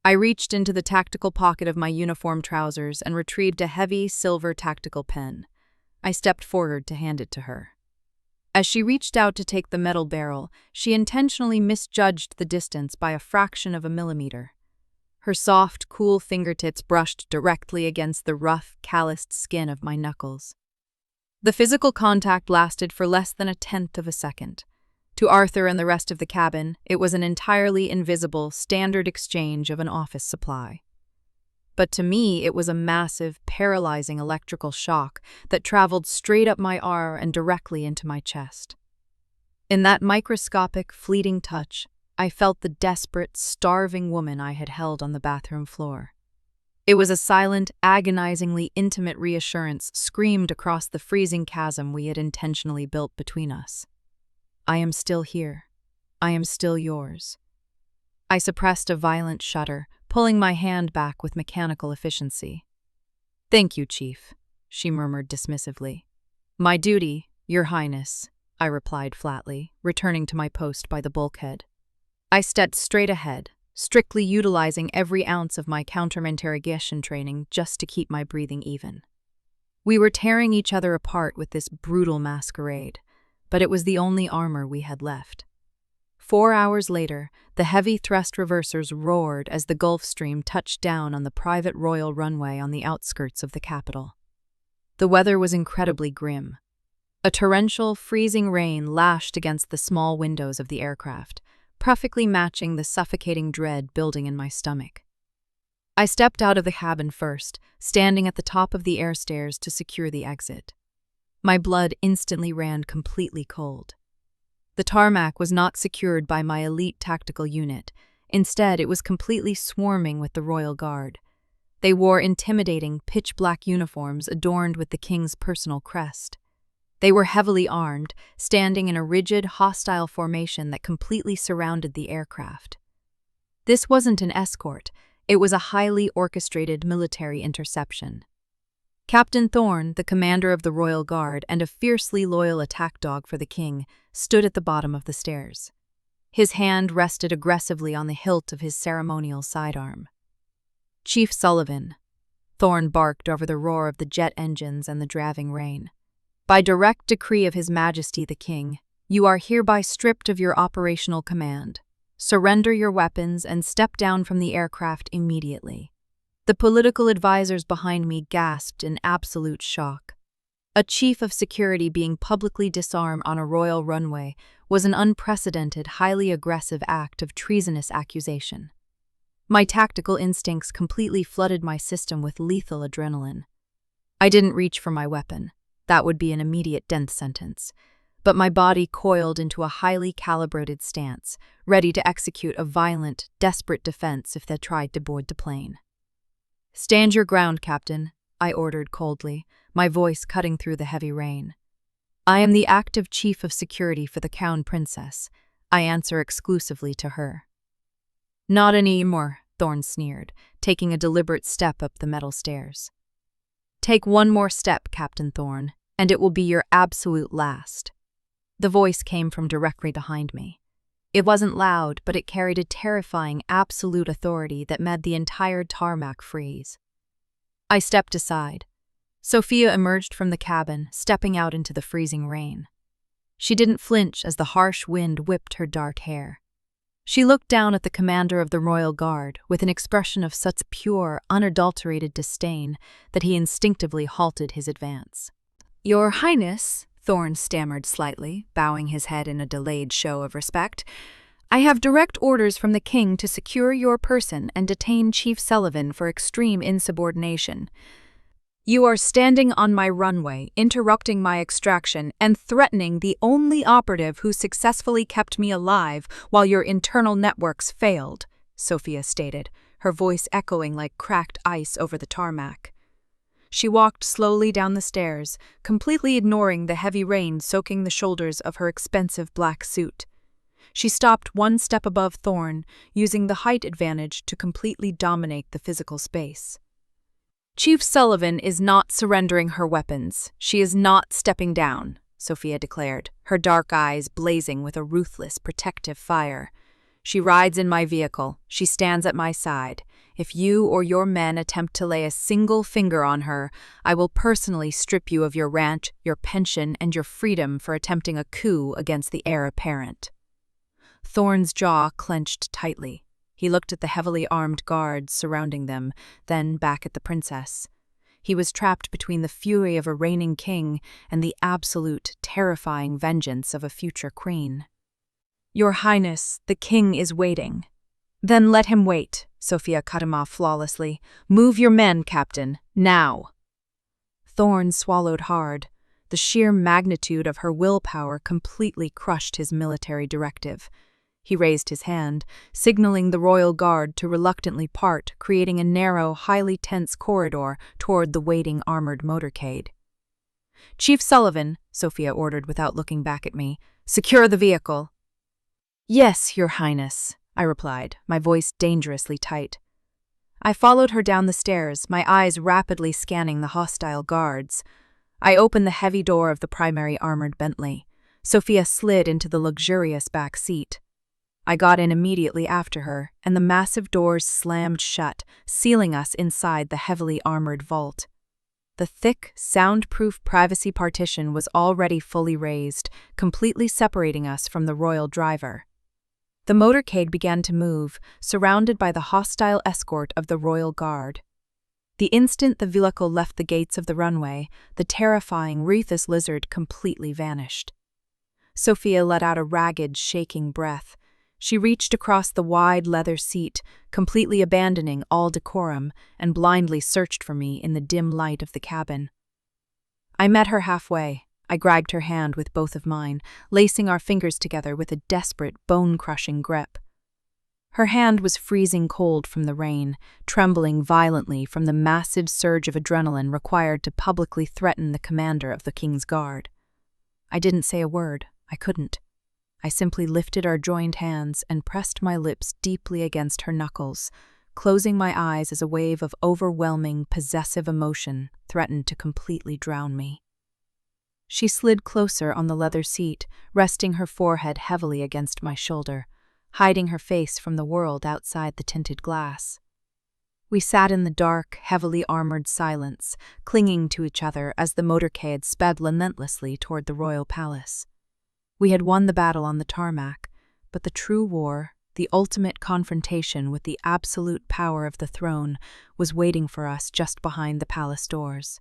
I reached into the tactical pocket of my uniform trousers and retrieved a heavy, silver tactical pen. I stepped forward to hand it to her. As she reached out to take the metal barrel, she intentionally misjudged the distance by a fraction of a millimeter. Her soft, cool fingertips brushed directly against the rough, calloused skin of my knuckles. The physical contact lasted for less than 1/10 of a second. To Arthur and the rest of the cabin, it was an entirely invisible, standard exchange of an office supply. But to me, it was a massive, paralyzing electrical shock that traveled straight up my arm and directly into my chest. In that microscopic, fleeting touch, I felt the desperate, starving woman I had held on the bathroom floor. It was a silent, agonizingly intimate reassurance screamed across the freezing chasm we had intentionally built between us. "I am still here. I am still yours." I suppressed a violent shudder, pulling my hand back with mechanical efficiency. "Thank you, Chief," she murmured dismissively. "My duty, Your Highness," I replied flatly, returning to my post by the bulkhead. I stepped straight ahead, strictly utilizing every ounce of my counter-interrogation training just to keep my breathing even. We were tearing each other apart with this brutal masquerade, but it was the only armor we had left. 4 hours later, the heavy thrust reversers roared as the Gulf Stream touched down on the private royal runway on the outskirts of the capital. The weather was incredibly grim. A torrential, freezing rain lashed against the small windows of the aircraft, perfectly matching the suffocating dread building in my stomach. I stepped out of the cabin first, standing at the top of the air stairs to secure the exit. My blood instantly ran completely cold. The tarmac was not secured by my elite tactical unit. Instead, it was completely swarming with the Royal Guard. They wore intimidating, pitch-black uniforms adorned with the king's personal crest. They were heavily armed, standing in a rigid, hostile formation that completely surrounded the aircraft. This wasn't an escort, it was a highly orchestrated military interception. Captain Thorne, the commander of the Royal Guard and a fiercely loyal attack dog for the king, stood at the bottom of the stairs. His hand rested aggressively on the hilt of his ceremonial sidearm. "Chief Sullivan," Thorne barked over the roar of the jet engines and the driving rain. "By direct decree of His Majesty the King, you are hereby stripped of your operational command. Surrender your weapons and step down from the aircraft immediately." The political advisors behind me gasped in absolute shock. A chief of security being publicly disarmed on a royal runway was an unprecedented, highly aggressive act of treasonous accusation. My tactical instincts completely flooded my system with lethal adrenaline. I didn't reach for my weapon. That would be an immediate death sentence. But my body coiled into a highly calibrated stance, ready to execute a violent, desperate defense if they tried to board the plane. "Stand your ground, Captain," I ordered coldly, my voice cutting through the heavy rain. "I am the active chief of security for the Crown Princess. I answer exclusively to her." "Not anymore," Thorne sneered, taking a deliberate step up the metal stairs. "Take one more step, Captain Thorne, and it will be your absolute last." The voice came from directly behind me. It wasn't loud, but it carried a terrifying, absolute authority that made the entire tarmac freeze. I stepped aside. Sophia emerged from the cabin, stepping out into the freezing rain. She didn't flinch as the harsh wind whipped her dark hair. She looked down at the commander of the Royal Guard with an expression of such pure, unadulterated disdain that he instinctively halted his advance. "Your Highness," Thorne stammered slightly, bowing his head in a delayed show of respect, "I have direct orders from the king to secure your person and detain Chief Sullivan for extreme insubordination. You are standing on my runway, interrupting my extraction and threatening the only operative who successfully kept me alive while your internal networks failed," Sophia stated, her voice echoing like cracked ice over the tarmac. She walked slowly down the stairs, completely ignoring the heavy rain soaking the shoulders of her expensive black suit. She stopped one step above Thorne, using the height advantage to completely dominate the physical space. "Chief Sullivan is not surrendering her weapons. She is not stepping down," Sophia declared, her dark eyes blazing with a ruthless, protective fire. "She rides in my vehicle. She stands at my side. If you or your men attempt to lay a single finger on her, I will personally strip you of your ranch, your pension, and your freedom for attempting a coup against the heir apparent." Thorne's jaw clenched tightly. He looked at the heavily armed guards surrounding them, then back at the princess. He was trapped between the fury of a reigning king and the absolute, terrifying vengeance of a future queen. "Your Highness, the king is waiting." "Then let him wait," Sophia cut him off flawlessly. "Move your men, Captain, now." Thorne swallowed hard. The sheer magnitude of her willpower completely crushed his military directive. He raised his hand, signaling the Royal Guard to reluctantly part, creating a narrow, highly tense corridor toward the waiting armored motorcade. "Chief Sullivan," Sophia ordered without looking back at me, "secure the vehicle." "Yes, Your Highness," I replied, my voice dangerously tight. I followed her down the stairs, my eyes rapidly scanning the hostile guards. I opened the heavy door of the primary armored Bentley. Sophia slid into the luxurious back seat. I got in immediately after her, and the massive doors slammed shut, sealing us inside the heavily armored vault. The thick, soundproof privacy partition was already fully raised, completely separating us from the royal driver. The motorcade began to move, surrounded by the hostile escort of the royal guard. The instant the vehicle left the gates of the runway, the terrifying ruthless lizard completely vanished. Sophia let out a ragged, shaking breath. She reached across the wide leather seat, completely abandoning all decorum, and blindly searched for me in the dim light of the cabin. I met her halfway. I grabbed her hand with both of mine, lacing our fingers together with a desperate, bone-crushing grip. Her hand was freezing cold from the rain, trembling violently from the massive surge of adrenaline required to publicly threaten the commander of the King's Guard. I didn't say a word. I couldn't. I simply lifted our joined hands and pressed my lips deeply against her knuckles, closing my eyes as a wave of overwhelming, possessive emotion threatened to completely drown me. She slid closer on the leather seat, resting her forehead heavily against my shoulder, hiding her face from the world outside the tinted glass. We sat in the dark, heavily armored silence, clinging to each other as the motorcade sped relentlessly toward the royal palace. We had won the battle on the tarmac, but the true war, the ultimate confrontation with the absolute power of the throne, was waiting for us just behind the palace doors.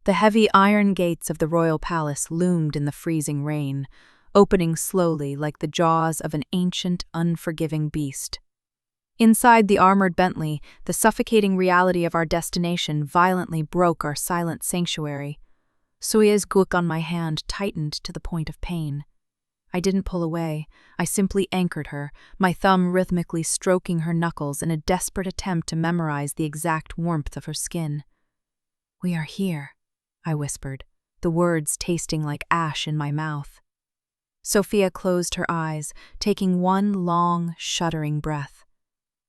The heavy iron gates of the royal palace loomed in the freezing rain, opening slowly like the jaws of an ancient, unforgiving beast. Inside the armored Bentley, the suffocating reality of our destination violently broke our silent sanctuary. Sophia's grip on my hand tightened to the point of pain. I didn't pull away. I simply anchored her, my thumb rhythmically stroking her knuckles in a desperate attempt to memorize the exact warmth of her skin. "We are here," I whispered, the words tasting like ash in my mouth. Sophia closed her eyes, taking one long, shuddering breath.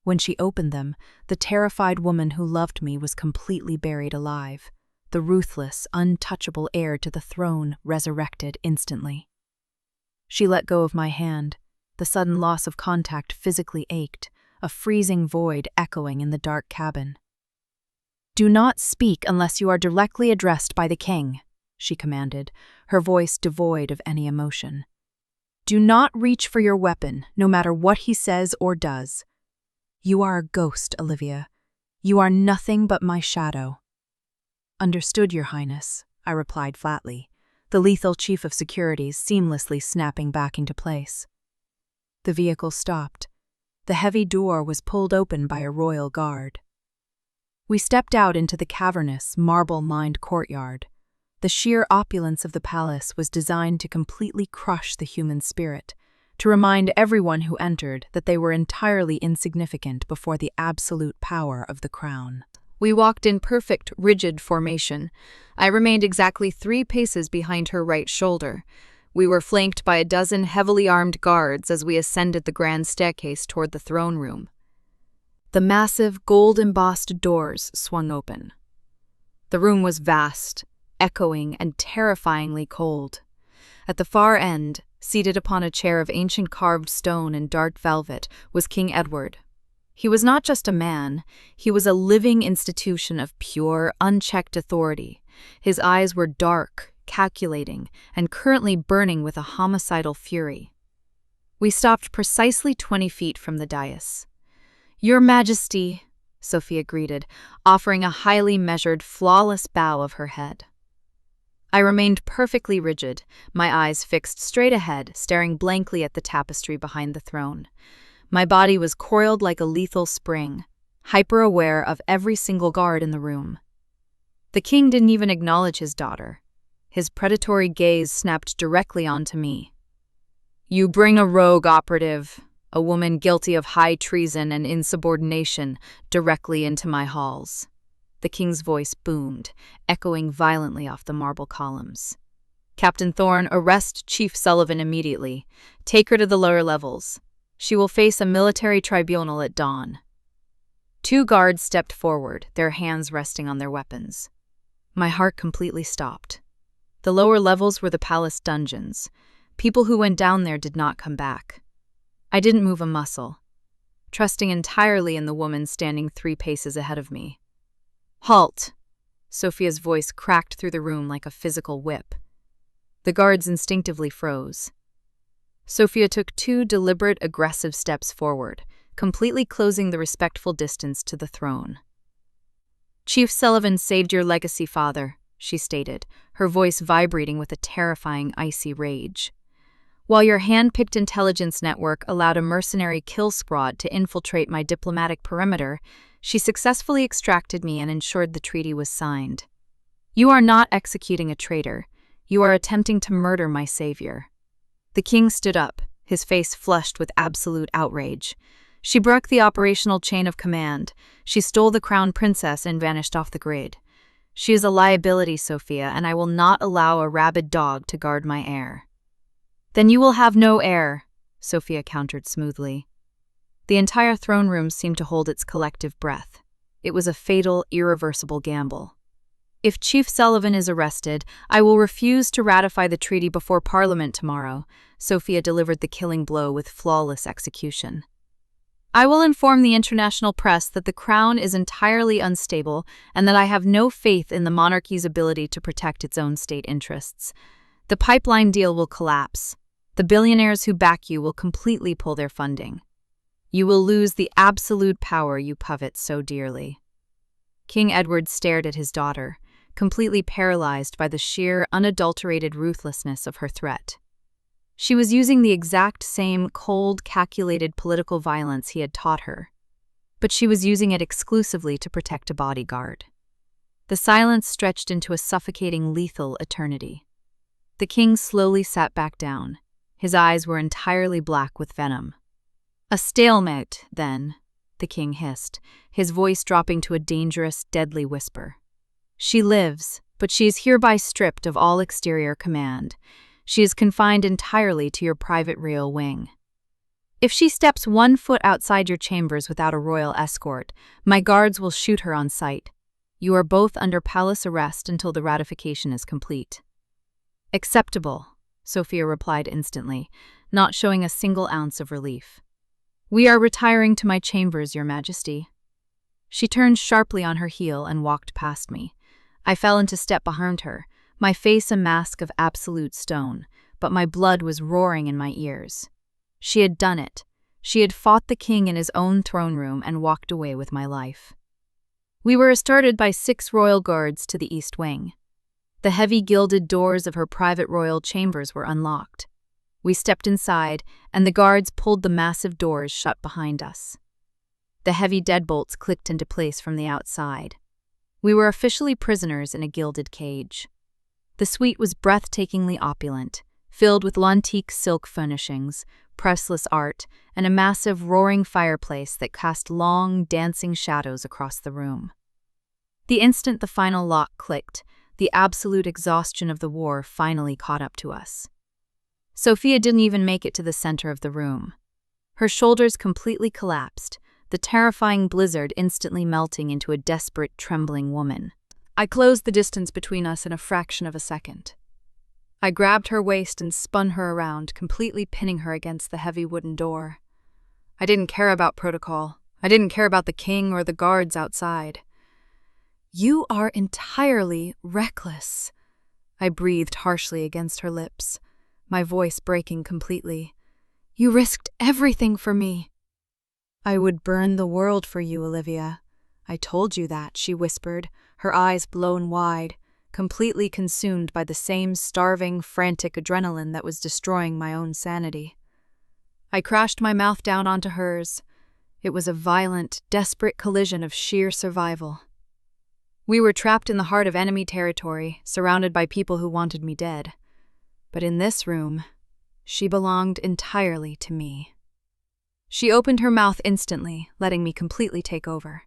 When she opened them, the terrified woman who loved me was completely buried alive. The ruthless, untouchable heir to the throne resurrected instantly. She let go of my hand. The sudden loss of contact physically ached, a freezing void echoing in the dark cabin. "Do not speak unless you are directly addressed by the king," she commanded, her voice devoid of any emotion. "Do not reach for your weapon, no matter what he says or does. You are a ghost, Olivia. You are nothing but my shadow." "Understood, Your Highness," I replied flatly, the lethal chief of security seamlessly snapping back into place. The vehicle stopped. The heavy door was pulled open by a royal guard. We stepped out into the cavernous, marble-lined courtyard. The sheer opulence of the palace was designed to completely crush the human spirit, to remind everyone who entered that they were entirely insignificant before the absolute power of the crown. We walked in perfect, rigid formation. I remained exactly 3 paces behind her right shoulder. We were flanked by a dozen heavily armed guards as we ascended the grand staircase toward the throne room. The massive, gold-embossed doors swung open. The room was vast, echoing, and terrifyingly cold. At the far end, seated upon a chair of ancient carved stone and dark velvet, was King Edward. He was not just a man, he was a living institution of pure, unchecked authority. His eyes were dark, calculating, and currently burning with a homicidal fury. We stopped precisely 20 feet from the dais. "Your Majesty," Sophia greeted, offering a highly measured, flawless bow of her head. I remained perfectly rigid, my eyes fixed straight ahead, staring blankly at the tapestry behind the throne. My body was coiled like a lethal spring, hyper-aware of every single guard in the room. The king didn't even acknowledge his daughter. His predatory gaze snapped directly onto me. "You bring a rogue operative, a woman guilty of high treason and insubordination, directly into my halls." The king's voice boomed, echoing violently off the marble columns. "Captain Thorne, arrest Chief Sullivan immediately. Take her to the lower levels. She will face a military tribunal at dawn." 2 guards stepped forward, their hands resting on their weapons. My heart completely stopped. The lower levels were the palace dungeons. People who went down there did not come back. I didn't move a muscle, trusting entirely in the woman standing 3 paces ahead of me. "Halt!" Sophia's voice cracked through the room like a physical whip. The guards instinctively froze. Sophia took 2 deliberate, aggressive steps forward, completely closing the respectful distance to the throne. "Chief Sullivan saved your legacy, father," she stated, her voice vibrating with a terrifying, icy rage. "While your hand-picked intelligence network allowed a mercenary kill squad to infiltrate my diplomatic perimeter, she successfully extracted me and ensured the treaty was signed. You are not executing a traitor. You are attempting to murder my savior." The king stood up, his face flushed with absolute outrage. "She broke the operational chain of command. She stole the crown princess and vanished off the grid. She is a liability, Sophia, and I will not allow a rabid dog to guard my heir." "Then you will have no heir," Sophia countered smoothly. The entire throne room seemed to hold its collective breath. It was a fatal, irreversible gamble. "If Chief Sullivan is arrested, I will refuse to ratify the treaty before Parliament tomorrow," Sophia delivered the killing blow with flawless execution. "I will inform the international press that the crown is entirely unstable and that I have no faith in the monarchy's ability to protect its own state interests. The pipeline deal will collapse. The billionaires who back you will completely pull their funding. You will lose the absolute power you covet so dearly." King Edward stared at his daughter, completely paralyzed by the sheer, unadulterated ruthlessness of her threat. She was using the exact same cold, calculated political violence he had taught her, but she was using it exclusively to protect a bodyguard. The silence stretched into a suffocating, lethal eternity. The king slowly sat back down. His eyes were entirely black with venom. "A stalemate, then," the king hissed, his voice dropping to a dangerous, deadly whisper. "She lives, but she is hereby stripped of all exterior command. She is confined entirely to your private real wing. If she steps 1 foot outside your chambers without a royal escort, my guards will shoot her on sight. You are both under palace arrest until the ratification is complete." "Acceptable," Sophia replied instantly, not showing a single ounce of relief. "We are retiring to my chambers, Your Majesty." She turned sharply on her heel and walked past me. I fell into step behind her, my face a mask of absolute stone, but my blood was roaring in my ears. She had done it. She had fought the king in his own throne room and walked away with my life. We were escorted by 6 royal guards to the east wing. The heavy gilded doors of her private royal chambers were unlocked. We stepped inside, and the guards pulled the massive doors shut behind us. The heavy deadbolts clicked into place from the outside. We were officially prisoners in a gilded cage. The suite was breathtakingly opulent, filled with antique silk furnishings, priceless art, and a massive roaring fireplace that cast long, dancing shadows across the room. The instant the final lock clicked, the absolute exhaustion of the war finally caught up to us. Sophia didn't even make it to the center of the room. Her shoulders completely collapsed, the terrifying blizzard instantly melting into a desperate, trembling woman. I closed the distance between us in a fraction of a second. I grabbed her waist and spun her around, completely pinning her against the heavy wooden door. I didn't care about protocol. I didn't care about the king or the guards outside. "You are entirely reckless," I breathed harshly against her lips, my voice breaking completely. "You risked everything for me." "I would burn the world for you, Olivia. I told you that," she whispered, her eyes blown wide, completely consumed by the same starving, frantic adrenaline that was destroying my own sanity. I crashed my mouth down onto hers. It was a violent, desperate collision of sheer survival. We were trapped in the heart of enemy territory, surrounded by people who wanted me dead. But in this room, she belonged entirely to me. She opened her mouth instantly, letting me completely take over.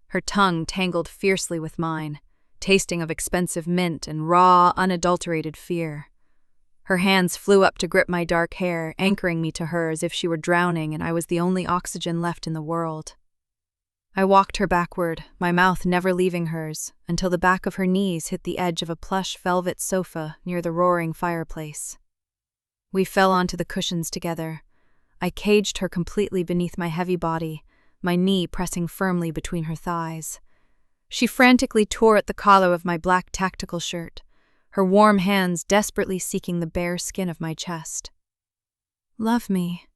Her tongue tangled fiercely with mine, tasting of expensive mint and raw, unadulterated fear. Her hands flew up to grip my dark hair, anchoring me to her as if she were drowning and I was the only oxygen left in the world. I walked her backward, my mouth never leaving hers, until the back of her knees hit the edge of a plush velvet sofa near the roaring fireplace. We fell onto the cushions together. I caged her completely beneath my heavy body, my knee pressing firmly between her thighs. She frantically tore at the collar of my black tactical shirt, her warm hands desperately seeking the bare skin of my chest. "Love me,"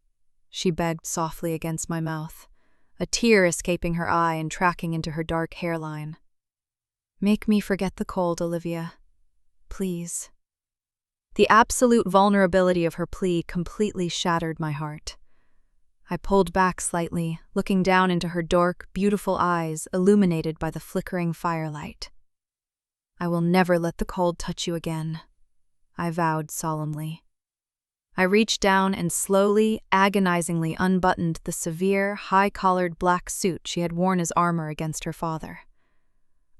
she begged softly against my mouth, a tear escaping her eye and tracking into her dark hairline. "Make me forget the cold, Olivia. Please." The absolute vulnerability of her plea completely shattered my heart. I pulled back slightly, looking down into her dark, beautiful eyes illuminated by the flickering firelight. "I will never let the cold touch you again," I vowed solemnly. I reached down and slowly, agonizingly unbuttoned the severe, high-collared black suit she had worn as armor against her father.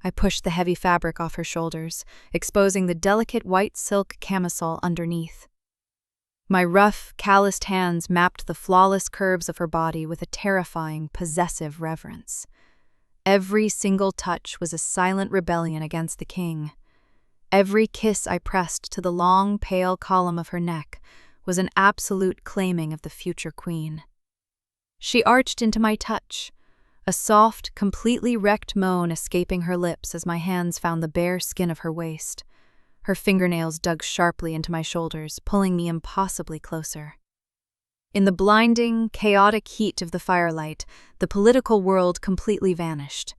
I pushed the heavy fabric off her shoulders, exposing the delicate white silk camisole underneath. My rough, calloused hands mapped the flawless curves of her body with a terrifying, possessive reverence. Every single touch was a silent rebellion against the king. Every kiss I pressed to the long, pale column of her neck was an absolute claiming of the future queen. She arched into my touch, a soft, completely wrecked moan escaping her lips as my hands found the bare skin of her waist. Her fingernails dug sharply into my shoulders, pulling me impossibly closer. In the blinding, chaotic heat of the firelight, the political world completely vanished.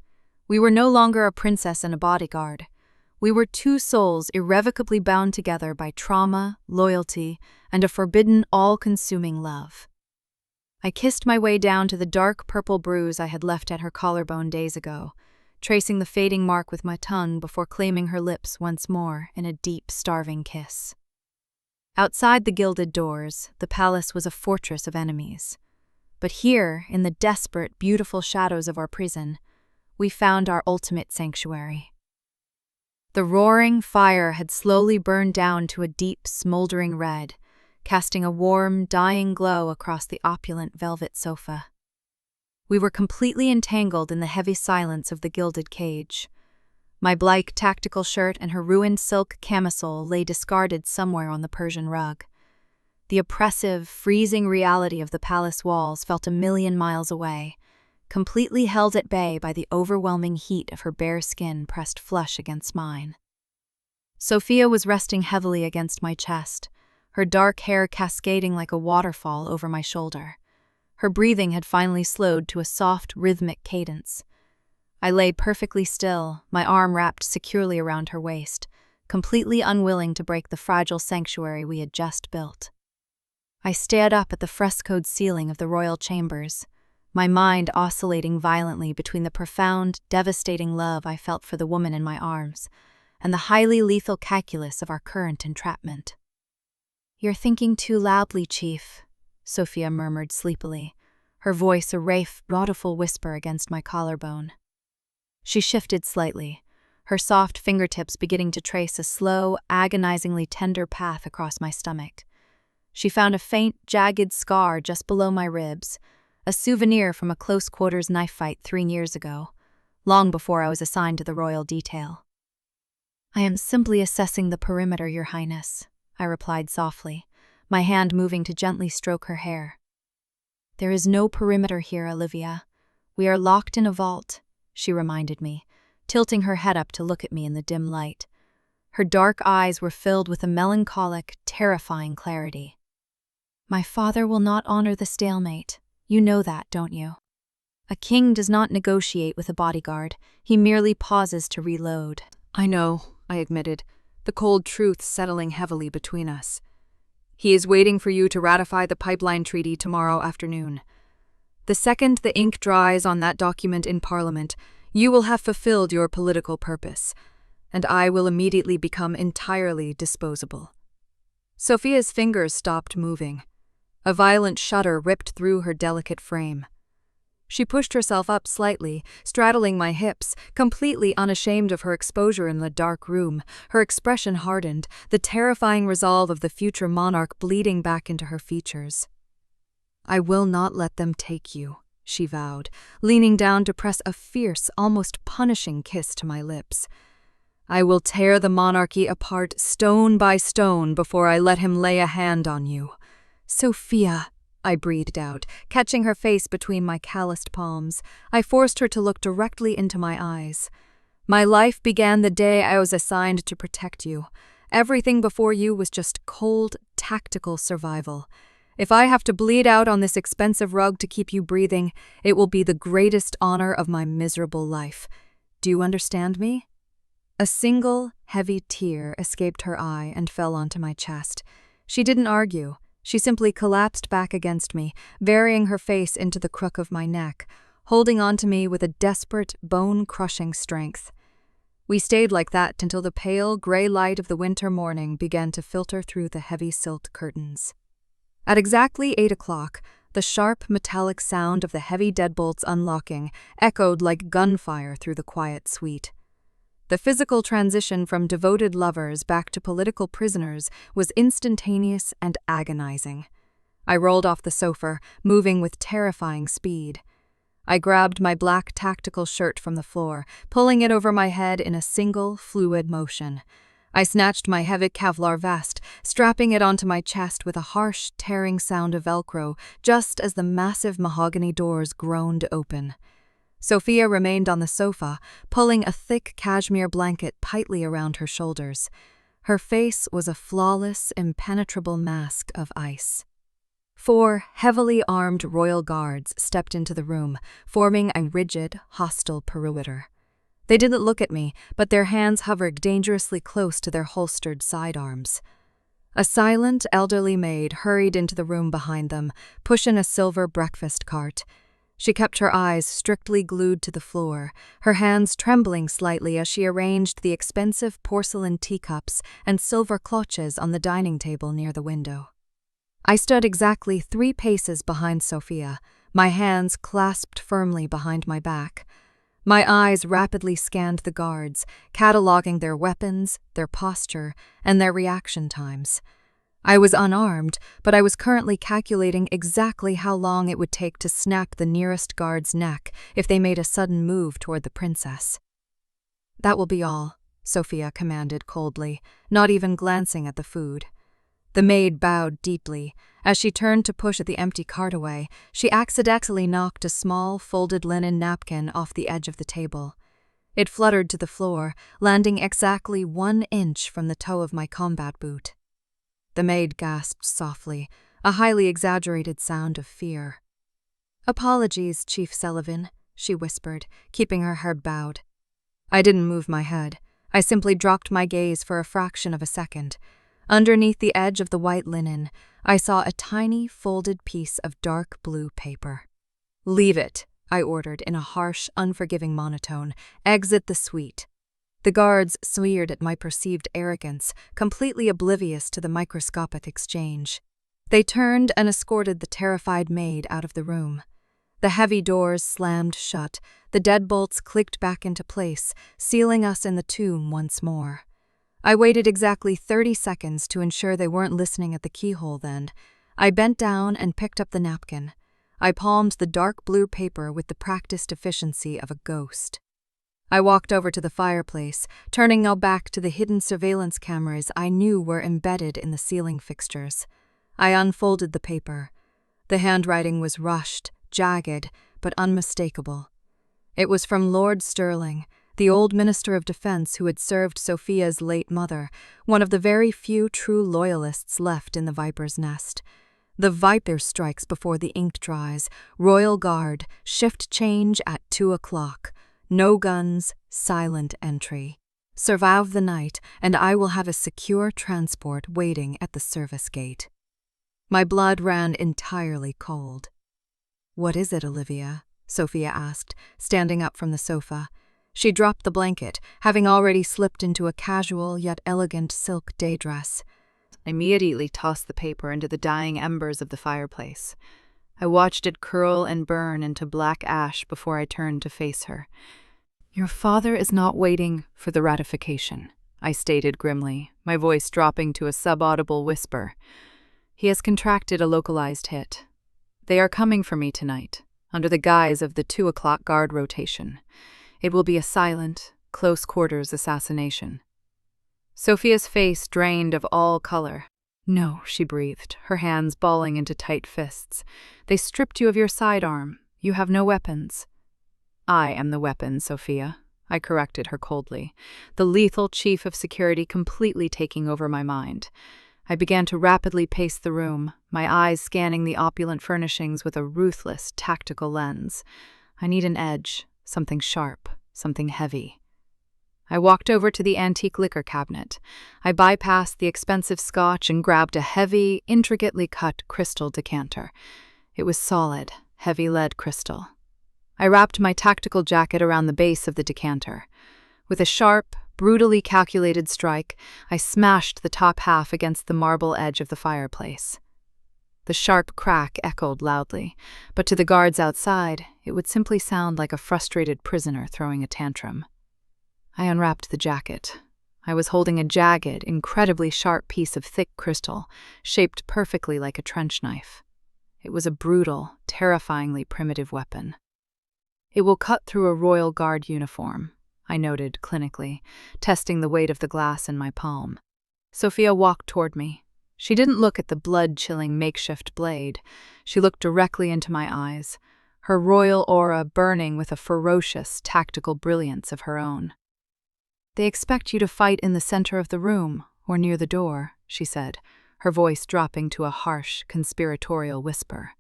We were no longer a princess and a bodyguard. We were two souls irrevocably bound together by trauma, loyalty, and a forbidden, all-consuming love. I kissed my way down to the dark purple bruise I had left at her collarbone days ago, tracing the fading mark with my tongue before claiming her lips once more in a deep, starving kiss. Outside the gilded doors, the palace was a fortress of enemies. But here, in the desperate, beautiful shadows of our prison, we found our ultimate sanctuary. The roaring fire had slowly burned down to a deep, smoldering red, casting a warm, dying glow across the opulent velvet sofa. We were completely entangled in the heavy silence of the gilded cage. My black tactical shirt and her ruined silk camisole lay discarded somewhere on the Persian rug. The oppressive, freezing reality of the palace walls felt a million miles away, completely held at bay by the overwhelming heat of her bare skin pressed flush against mine. Sophia was resting heavily against my chest, her dark hair cascading like a waterfall over my shoulder. Her breathing had finally slowed to a soft, rhythmic cadence. I lay perfectly still, my arm wrapped securely around her waist, completely unwilling to break the fragile sanctuary we had just built. I stared up at the frescoed ceiling of the royal chambers, my mind oscillating violently between the profound, devastating love I felt for the woman in my arms and the highly lethal calculus of our current entrapment. "You're thinking too loudly, Chief," Sophia murmured sleepily, her voice a wrathful whisper against my collarbone. She shifted slightly, her soft fingertips beginning to trace a slow, agonizingly tender path across my stomach. She found a faint, jagged scar just below my ribs, a souvenir from a close-quarters knife fight 3 years ago, long before I was assigned to the royal detail. "I am simply assessing the perimeter, Your Highness," I replied softly, my hand moving to gently stroke her hair. "There is no perimeter here, Olivia. We are locked in a vault," she reminded me, tilting her head up to look at me in the dim light. Her dark eyes were filled with a melancholic, terrifying clarity. "My father will not honor the stalemate. You know that, don't you? A king does not negotiate with a bodyguard. He merely pauses to reload." "I know," I admitted, the cold truth settling heavily between us. "He is waiting for you to ratify the pipeline treaty tomorrow afternoon. The second the ink dries on that document in Parliament, you will have fulfilled your political purpose, and I will immediately become entirely disposable." Sophia's fingers stopped moving. A violent shudder ripped through her delicate frame. She pushed herself up slightly, straddling my hips, completely unashamed of her exposure in the dark room, her expression hardened, the terrifying resolve of the future monarch bleeding back into her features. "I will not let them take you," she vowed, leaning down to press a fierce, almost punishing kiss to my lips. "I will tear the monarchy apart stone by stone before I let him lay a hand on you." "Sophia," I breathed out, catching her face between my calloused palms. I forced her to look directly into my eyes. "My life began the day I was assigned to protect you. Everything before you was just cold, tactical survival. If I have to bleed out on this expensive rug to keep you breathing, it will be the greatest honor of my miserable life. Do you understand me?" A single, heavy tear escaped her eye and fell onto my chest. She didn't argue. She simply collapsed back against me, burying her face into the crook of my neck, holding on to me with a desperate, bone-crushing strength. We stayed like that until the pale, gray light of the winter morning began to filter through the heavy silk curtains. At exactly 8 o'clock, the sharp, metallic sound of the heavy deadbolts unlocking echoed like gunfire through the quiet suite. The physical transition from devoted lovers back to political prisoners was instantaneous and agonizing. I rolled off the sofa, moving with terrifying speed. I grabbed my black tactical shirt from the floor, pulling it over my head in a single, fluid motion. I snatched my heavy Kevlar vest, strapping it onto my chest with a harsh, tearing sound of Velcro, just as the massive mahogany doors groaned open. Sophia remained on the sofa, pulling a thick cashmere blanket tightly around her shoulders. Her face was a flawless, impenetrable mask of ice. 4 heavily armed royal guards stepped into the room, forming a rigid, hostile perimeter. They didn't look at me, but their hands hovered dangerously close to their holstered sidearms. A silent, elderly maid hurried into the room behind them, pushing a silver breakfast cart. She kept her eyes strictly glued to the floor, her hands trembling slightly as she arranged the expensive porcelain teacups and silver cloches on the dining table near the window. I stood exactly 3 paces behind Sophia, my hands clasped firmly behind my back. My eyes rapidly scanned the guards, cataloging their weapons, their posture, and their reaction times. I was unarmed, but I was currently calculating exactly how long it would take to snap the nearest guard's neck if they made a sudden move toward the princess. "That will be all," Sophia commanded coldly, not even glancing at the food. The maid bowed deeply. As she turned to push the empty cart away, she accidentally knocked a small, folded linen napkin off the edge of the table. It fluttered to the floor, landing exactly 1 inch from the toe of my combat boot. The maid gasped softly, a highly exaggerated sound of fear. "Apologies, Chief Sullivan," she whispered, keeping her head bowed. I didn't move my head. I simply dropped my gaze for a fraction of a second. Underneath the edge of the white linen, I saw a tiny, folded piece of dark blue paper. "Leave it," I ordered in a harsh, unforgiving monotone. "Exit the suite." The guards sneered at my perceived arrogance, completely oblivious to the microscopic exchange. They turned and escorted the terrified maid out of the room. The heavy doors slammed shut, the deadbolts clicked back into place, sealing us in the tomb once more. I waited exactly 30 seconds to ensure they weren't listening at the keyhole then. I bent down and picked up the napkin. I palmed the dark blue paper with the practiced efficiency of a ghost. I walked over to the fireplace, turning now back to the hidden surveillance cameras I knew were embedded in the ceiling fixtures. I unfolded the paper. The handwriting was rushed, jagged, but unmistakable. It was from Lord Stirling, the old Minister of Defense who had served Sophia's late mother, one of the very few true loyalists left in the Viper's nest. The Viper strikes before the ink dries. Royal Guard, shift change at 2 o'clock. No guns, silent entry. Survive the night, and I will have a secure transport waiting at the service gate. My blood ran entirely cold. "What is it, Olivia?" Sophia asked, standing up from the sofa. She dropped the blanket, having already slipped into a casual yet elegant silk day dress. I immediately tossed the paper into the dying embers of the fireplace. I watched it curl and burn into black ash before I turned to face her. "Your father is not waiting for the ratification," I stated grimly, my voice dropping to a subaudible whisper. "He has contracted a localized hit. They are coming for me tonight, under the guise of the 2 o'clock guard rotation. It will be a silent, close-quarters assassination. Sophia's face drained of all color. "No," she breathed, her hands balling into tight fists. "They stripped you of your sidearm. You have no weapons." "I am the weapon, Sophia," I corrected her coldly, the lethal chief of security completely taking over my mind. I began to rapidly pace the room, my eyes scanning the opulent furnishings with a ruthless, tactical lens. I need an edge, something sharp, something heavy. I walked over to the antique liquor cabinet. I bypassed the expensive scotch and grabbed a heavy, intricately cut crystal decanter. It was solid, heavy lead crystal. I wrapped my tactical jacket around the base of the decanter. With a sharp, brutally calculated strike, I smashed the top half against the marble edge of the fireplace. The sharp crack echoed loudly, but to the guards outside, it would simply sound like a frustrated prisoner throwing a tantrum. I unwrapped the jacket. I was holding a jagged, incredibly sharp piece of thick crystal, shaped perfectly like a trench knife. It was a brutal, terrifyingly primitive weapon. "It will cut through a Royal Guard uniform," I noted clinically, testing the weight of the glass in my palm. Sophia walked toward me. She didn't look at the blood-chilling makeshift blade. She looked directly into my eyes, her royal aura burning with a ferocious, tactical brilliance of her own. "They expect you to fight in the center of the room, or near the door," she said, her voice dropping to a harsh, conspiratorial whisper.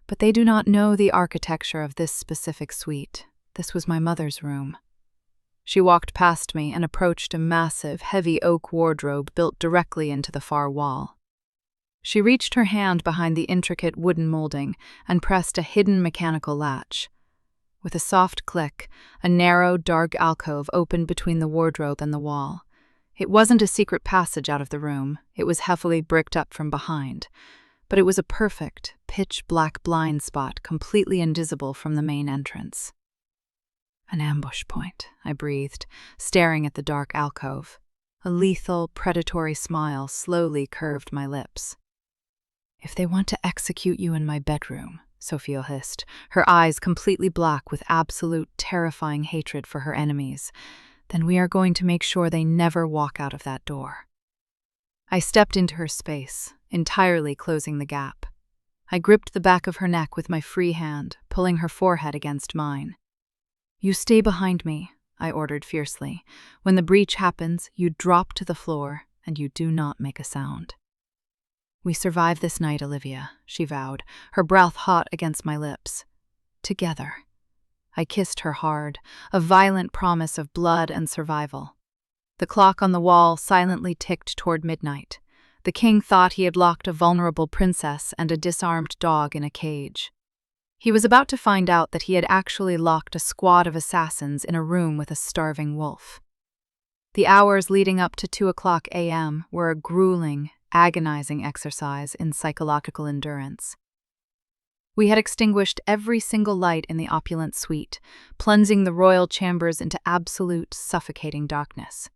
"But they do not know the architecture of this specific suite. This was my mother's room." She walked past me and approached a massive, heavy oak wardrobe built directly into the far wall. She reached her hand behind the intricate wooden molding and pressed a hidden mechanical latch. With a soft click, a narrow, dark alcove opened between the wardrobe and the wall. It wasn't a secret passage out of the room, it was heavily bricked up from behind. But it was a perfect, pitch-black blind spot completely invisible from the main entrance. "An ambush point," I breathed, staring at the dark alcove. A lethal, predatory smile slowly curved my lips. "If they want to execute you in my bedroom," Sophia hissed, her eyes completely black with absolute, terrifying hatred for her enemies, "then we are going to make sure they never walk out of that door." I stepped into her space, entirely closing the gap. I gripped the back of her neck with my free hand, pulling her forehead against mine. "You stay behind me," I ordered fiercely. "When the breach happens, you drop to the floor, and you do not make a sound." "We survive this night, Olivia," she vowed, her breath hot against my lips. "Together." I kissed her hard, a violent promise of blood and survival. The clock on the wall silently ticked toward midnight. The king thought he had locked a vulnerable princess and a disarmed dog in a cage. He was about to find out that he had actually locked a squad of assassins in a room with a starving wolf. The hours leading up to 2 a.m. were a grueling, agonizing exercise in psychological endurance. We had extinguished every single light in the opulent suite, plunging the royal chambers into absolute, suffocating darkness.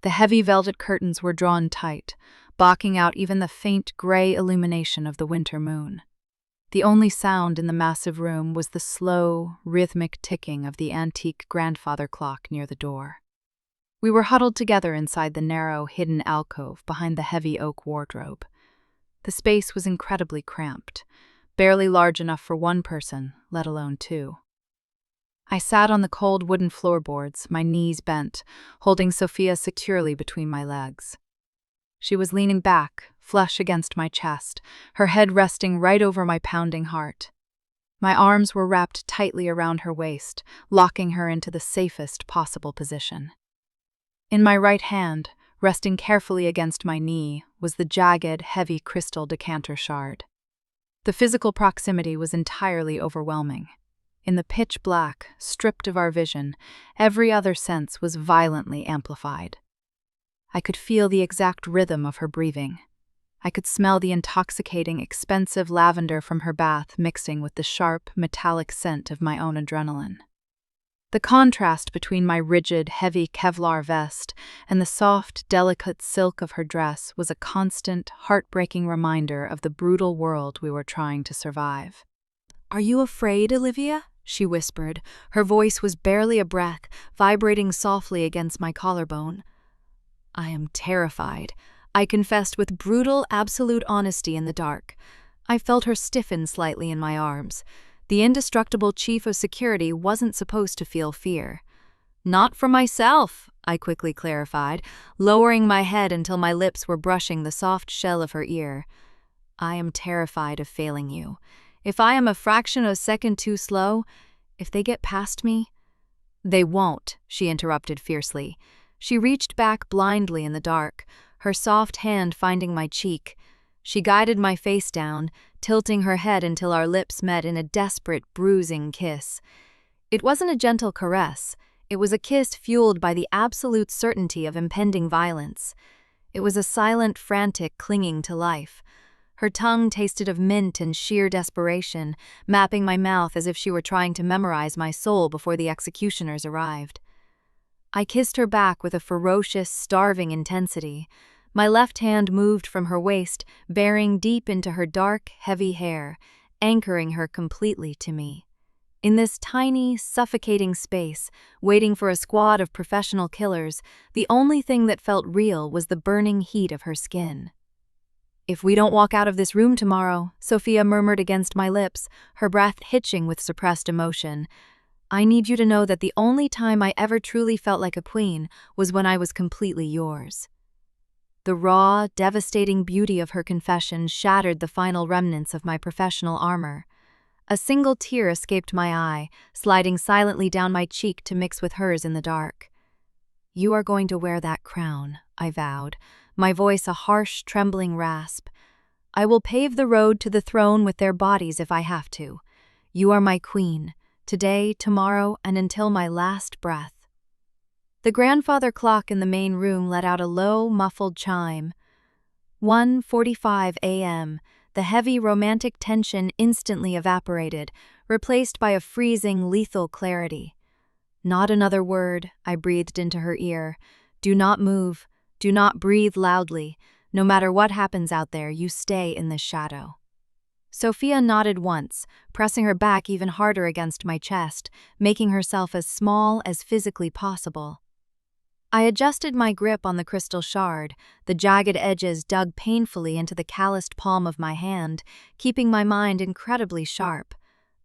The heavy velvet curtains were drawn tight, blocking out even the faint gray illumination of the winter moon. The only sound in the massive room was the slow, rhythmic ticking of the antique grandfather clock near the door. We were huddled together inside the narrow, hidden alcove behind the heavy oak wardrobe. The space was incredibly cramped, barely large enough for one person, let alone two. I sat on the cold wooden floorboards, my knees bent, holding Sophia securely between my legs. She was leaning back, flush against my chest, her head resting right over my pounding heart. My arms were wrapped tightly around her waist, locking her into the safest possible position. In my right hand, resting carefully against my knee, was the jagged, heavy crystal decanter shard. The physical proximity was entirely overwhelming. In the pitch black, stripped of our vision, every other sense was violently amplified. I could feel the exact rhythm of her breathing. I could smell the intoxicating, expensive lavender from her bath mixing with the sharp, metallic scent of my own adrenaline. The contrast between my rigid, heavy Kevlar vest and the soft, delicate silk of her dress was a constant, heartbreaking reminder of the brutal world we were trying to survive. "Are you afraid, Olivia?" she whispered. Her voice was barely a breath, vibrating softly against my collarbone. "I am terrified," I confessed with brutal, absolute honesty in the dark. I felt her stiffen slightly in my arms. The indestructible chief of security wasn't supposed to feel fear. "Not for myself," I quickly clarified, lowering my head until my lips were brushing the soft shell of her ear. "I am terrified of failing you. If I am a fraction of a second too slow, if they get past me—" "They won't," she interrupted fiercely. She reached back blindly in the dark, her soft hand finding my cheek. She guided my face down, tilting her head until our lips met in a desperate, bruising kiss. It wasn't a gentle caress. It was a kiss fueled by the absolute certainty of impending violence. It was a silent, frantic clinging to life. Her tongue tasted of mint and sheer desperation, mapping my mouth as if she were trying to memorize my soul before the executioners arrived. I kissed her back with a ferocious, starving intensity. My left hand moved from her waist, bearing deep into her dark, heavy hair, anchoring her completely to me. In this tiny, suffocating space, waiting for a squad of professional killers, the only thing that felt real was the burning heat of her skin. "If we don't walk out of this room tomorrow," Sophia murmured against my lips, her breath hitching with suppressed emotion, "I need you to know that the only time I ever truly felt like a queen was when I was completely yours." The raw, devastating beauty of her confession shattered the final remnants of my professional armor. A single tear escaped my eye, sliding silently down my cheek to mix with hers in the dark. "You are going to wear that crown," I vowed, my voice a harsh, trembling rasp. "I will pave the road to the throne with their bodies if I have to. You are my queen, today, tomorrow, and until my last breath." The grandfather clock in the main room let out a low, muffled chime. 1:45 a.m. The heavy, romantic tension instantly evaporated, replaced by a freezing, lethal clarity. "Not another word," I breathed into her ear. "Do not move. Do not breathe loudly. No matter what happens out there, you stay in this shadow." Sophia nodded once, pressing her back even harder against my chest, making herself as small as physically possible. I adjusted my grip on the crystal shard, the jagged edges dug painfully into the calloused palm of my hand, keeping my mind incredibly sharp.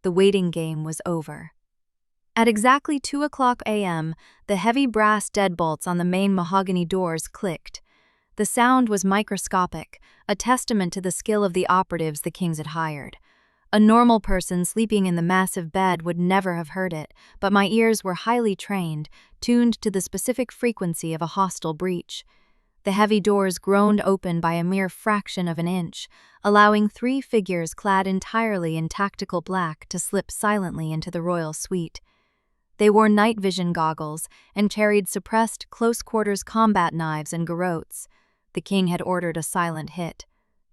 The waiting game was over. At exactly 2:00 a.m., the heavy brass deadbolts on the main mahogany doors clicked. The sound was microscopic, a testament to the skill of the operatives the kings had hired. A normal person sleeping in the massive bed would never have heard it, but my ears were highly trained, tuned to the specific frequency of a hostile breach. The heavy doors groaned open by a mere fraction of an inch, allowing 3 figures clad entirely in tactical black to slip silently into the royal suite. They wore night vision goggles and carried suppressed close-quarters combat knives and garrotes. The king had ordered a silent hit.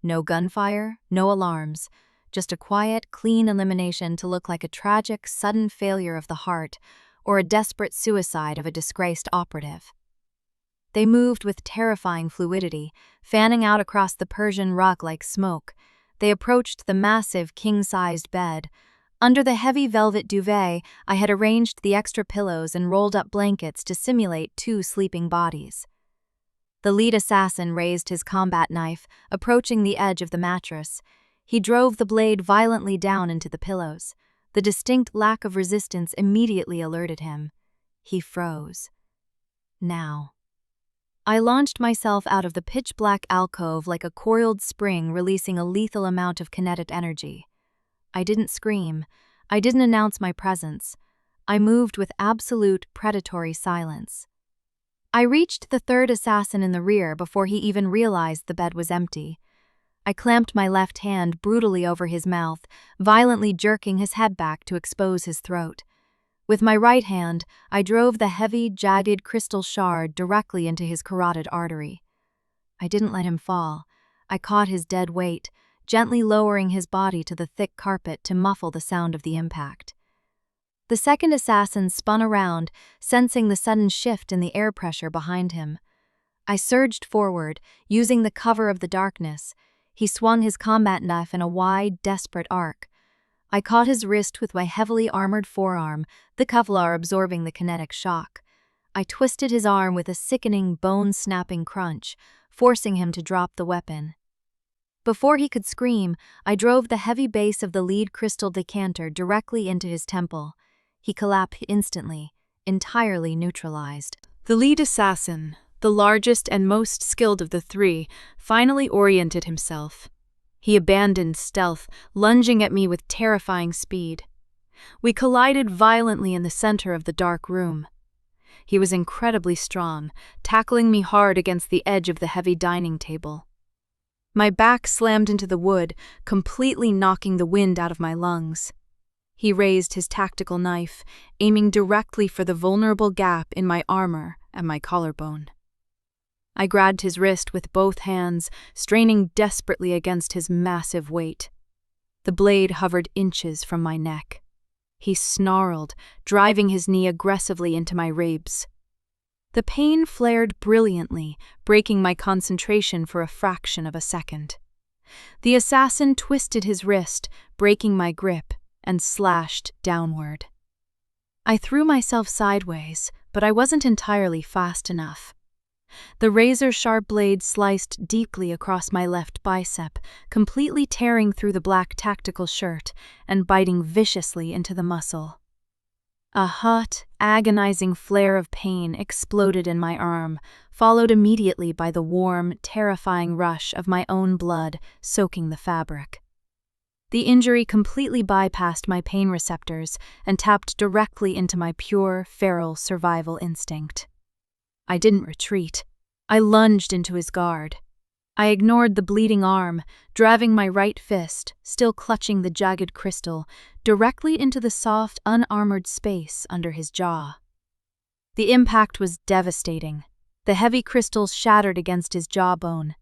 No gunfire, no alarms. Just a quiet, clean elimination to look like a tragic, sudden failure of the heart or a desperate suicide of a disgraced operative. They moved with terrifying fluidity, fanning out across the Persian rug like smoke. They approached the massive, king-sized bed. Under the heavy velvet duvet, I had arranged the extra pillows and rolled up blankets to simulate 2 sleeping bodies. The lead assassin raised his combat knife, approaching the edge of the mattress. He drove the blade violently down into the pillows. The distinct lack of resistance immediately alerted him. He froze. Now. I launched myself out of the pitch-black alcove like a coiled spring, releasing a lethal amount of kinetic energy. I didn't scream. I didn't announce my presence. I moved with absolute, predatory silence. I reached the third assassin in the rear before he even realized the bed was empty. I clamped my left hand brutally over his mouth, violently jerking his head back to expose his throat. With my right hand, I drove the heavy, jagged crystal shard directly into his carotid artery. I didn't let him fall. I caught his dead weight, gently lowering his body to the thick carpet to muffle the sound of the impact. The second assassin spun around, sensing the sudden shift in the air pressure behind him. I surged forward, using the cover of the darkness. He swung his combat knife in a wide, desperate arc. I caught his wrist with my heavily armored forearm, the Kevlar absorbing the kinetic shock. I twisted his arm with a sickening, bone-snapping crunch, forcing him to drop the weapon. Before he could scream, I drove the heavy base of the lead crystal decanter directly into his temple. He collapsed instantly, entirely neutralized. The lead assassin, the largest and most skilled of the three, finally oriented himself. He abandoned stealth, lunging at me with terrifying speed. We collided violently in the center of the dark room. He was incredibly strong, tackling me hard against the edge of the heavy dining table. My back slammed into the wood, completely knocking the wind out of my lungs. He raised his tactical knife, aiming directly for the vulnerable gap in my armor and my collarbone. I grabbed his wrist with both hands, straining desperately against his massive weight. The blade hovered inches from my neck. He snarled, driving his knee aggressively into my ribs. The pain flared brilliantly, breaking my concentration for a fraction of a second. The assassin twisted his wrist, breaking my grip, and slashed downward. I threw myself sideways, but I wasn't entirely fast enough. The razor-sharp blade sliced deeply across my left bicep, completely tearing through the black tactical shirt and biting viciously into the muscle. A hot, agonizing flare of pain exploded in my arm, followed immediately by the warm, terrifying rush of my own blood soaking the fabric. The injury completely bypassed my pain receptors and tapped directly into my pure, feral survival instinct. I didn't retreat. I lunged into his guard. I ignored the bleeding arm, driving my right fist, still clutching the jagged crystal, directly into the soft, unarmored space under his jaw. The impact was devastating. The heavy crystals shattered against his jawbone.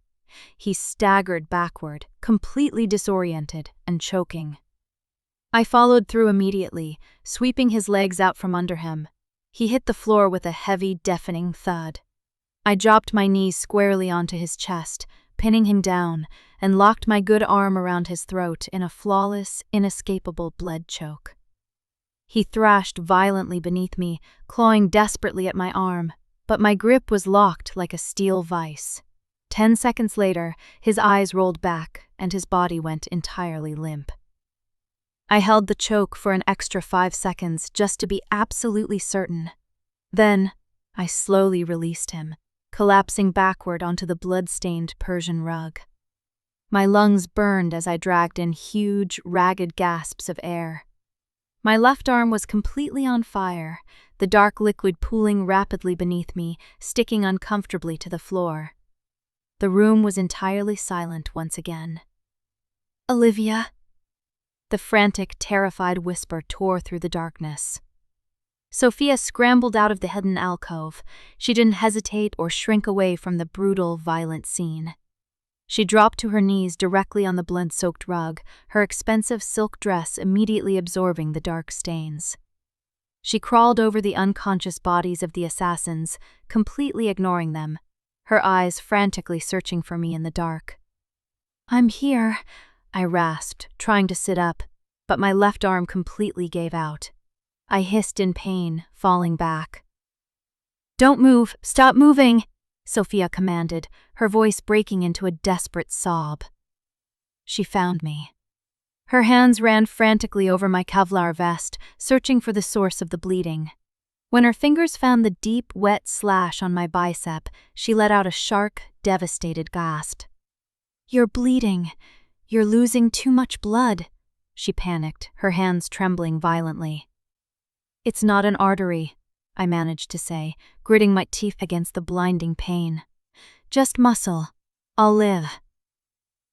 He staggered backward, completely disoriented and choking. I followed through immediately, sweeping his legs out from under him. He hit the floor with a heavy, deafening thud. I dropped my knees squarely onto his chest, pinning him down, and locked my good arm around his throat in a flawless, inescapable blood choke. He thrashed violently beneath me, clawing desperately at my arm, but my grip was locked like a steel vice. 10 seconds later, his eyes rolled back, and his body went entirely limp. I held the choke for an extra 5 seconds just to be absolutely certain. Then, I slowly released him, collapsing backward onto the blood-stained Persian rug. My lungs burned as I dragged in huge, ragged gasps of air. My left arm was completely on fire, the dark liquid pooling rapidly beneath me, sticking uncomfortably to the floor. The room was entirely silent once again. "Olivia." The frantic, terrified whisper tore through the darkness. Sophia scrambled out of the hidden alcove. She didn't hesitate or shrink away from the brutal, violent scene. She dropped to her knees directly on the blood-soaked rug, her expensive silk dress immediately absorbing the dark stains. She crawled over the unconscious bodies of the assassins, completely ignoring them, her eyes frantically searching for me in the dark. "I'm here," I rasped, trying to sit up, but my left arm completely gave out. I hissed in pain, falling back. "Don't move! Stop moving!" Sophia commanded, her voice breaking into a desperate sob. She found me. Her hands ran frantically over my Kevlar vest, searching for the source of the bleeding. When her fingers found the deep, wet slash on my bicep, she let out a sharp, devastated gasp. "You're bleeding. You're losing too much blood," she panicked, her hands trembling violently. "It's not an artery," I managed to say, gritting my teeth against the blinding pain. "Just muscle. I'll live."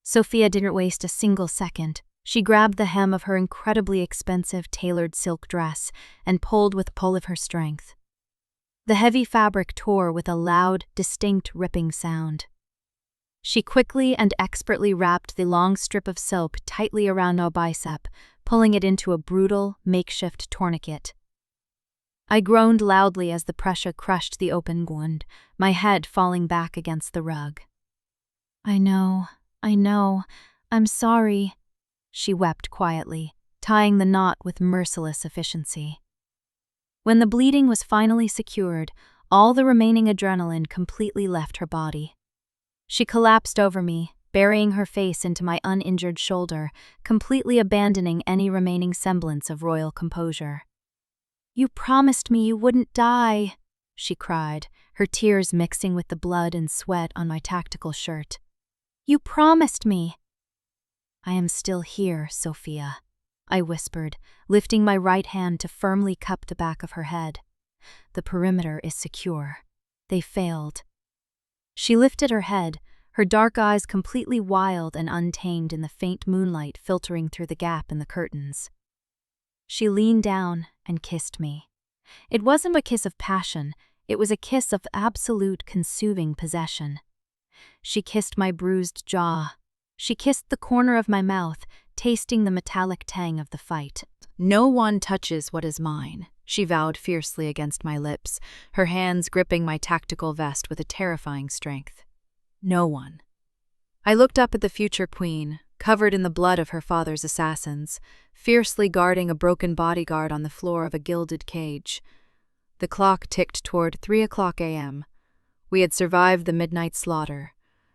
Sophia didn't waste a single second. She grabbed the hem of her incredibly expensive tailored silk dress and pulled with all of her strength. The heavy fabric tore with a loud, distinct ripping sound. She quickly and expertly wrapped the long strip of silk tightly around our bicep, pulling it into a brutal, makeshift tourniquet. I groaned loudly as the pressure crushed the open wound, my head falling back against the rug. I know, I'm sorry," she wept quietly, tying the knot with merciless efficiency. When the bleeding was finally secured, all the remaining adrenaline completely left her body. She collapsed over me, burying her face into my uninjured shoulder, completely abandoning any remaining semblance of royal composure. "You promised me you wouldn't die," she cried, her tears mixing with the blood and sweat on my tactical shirt. "You promised me." "I am still here, Sophia," I whispered, lifting my right hand to firmly cup the back of her head. "The perimeter is secure. They failed." She lifted her head, her dark eyes completely wild and untamed in the faint moonlight filtering through the gap in the curtains. She leaned down and kissed me. It wasn't a kiss of passion, it was a kiss of absolute consuming possession. She kissed my bruised jaw. She kissed the corner of my mouth, tasting the metallic tang of the fight. "No one touches what is mine," she vowed fiercely against my lips, her hands gripping my tactical vest with a terrifying strength. "No one." I looked up at the future queen, covered in the blood of her father's assassins, fiercely guarding a broken bodyguard on the floor of a gilded cage. The clock ticked toward 3:00 a.m. We had survived the midnight slaughter,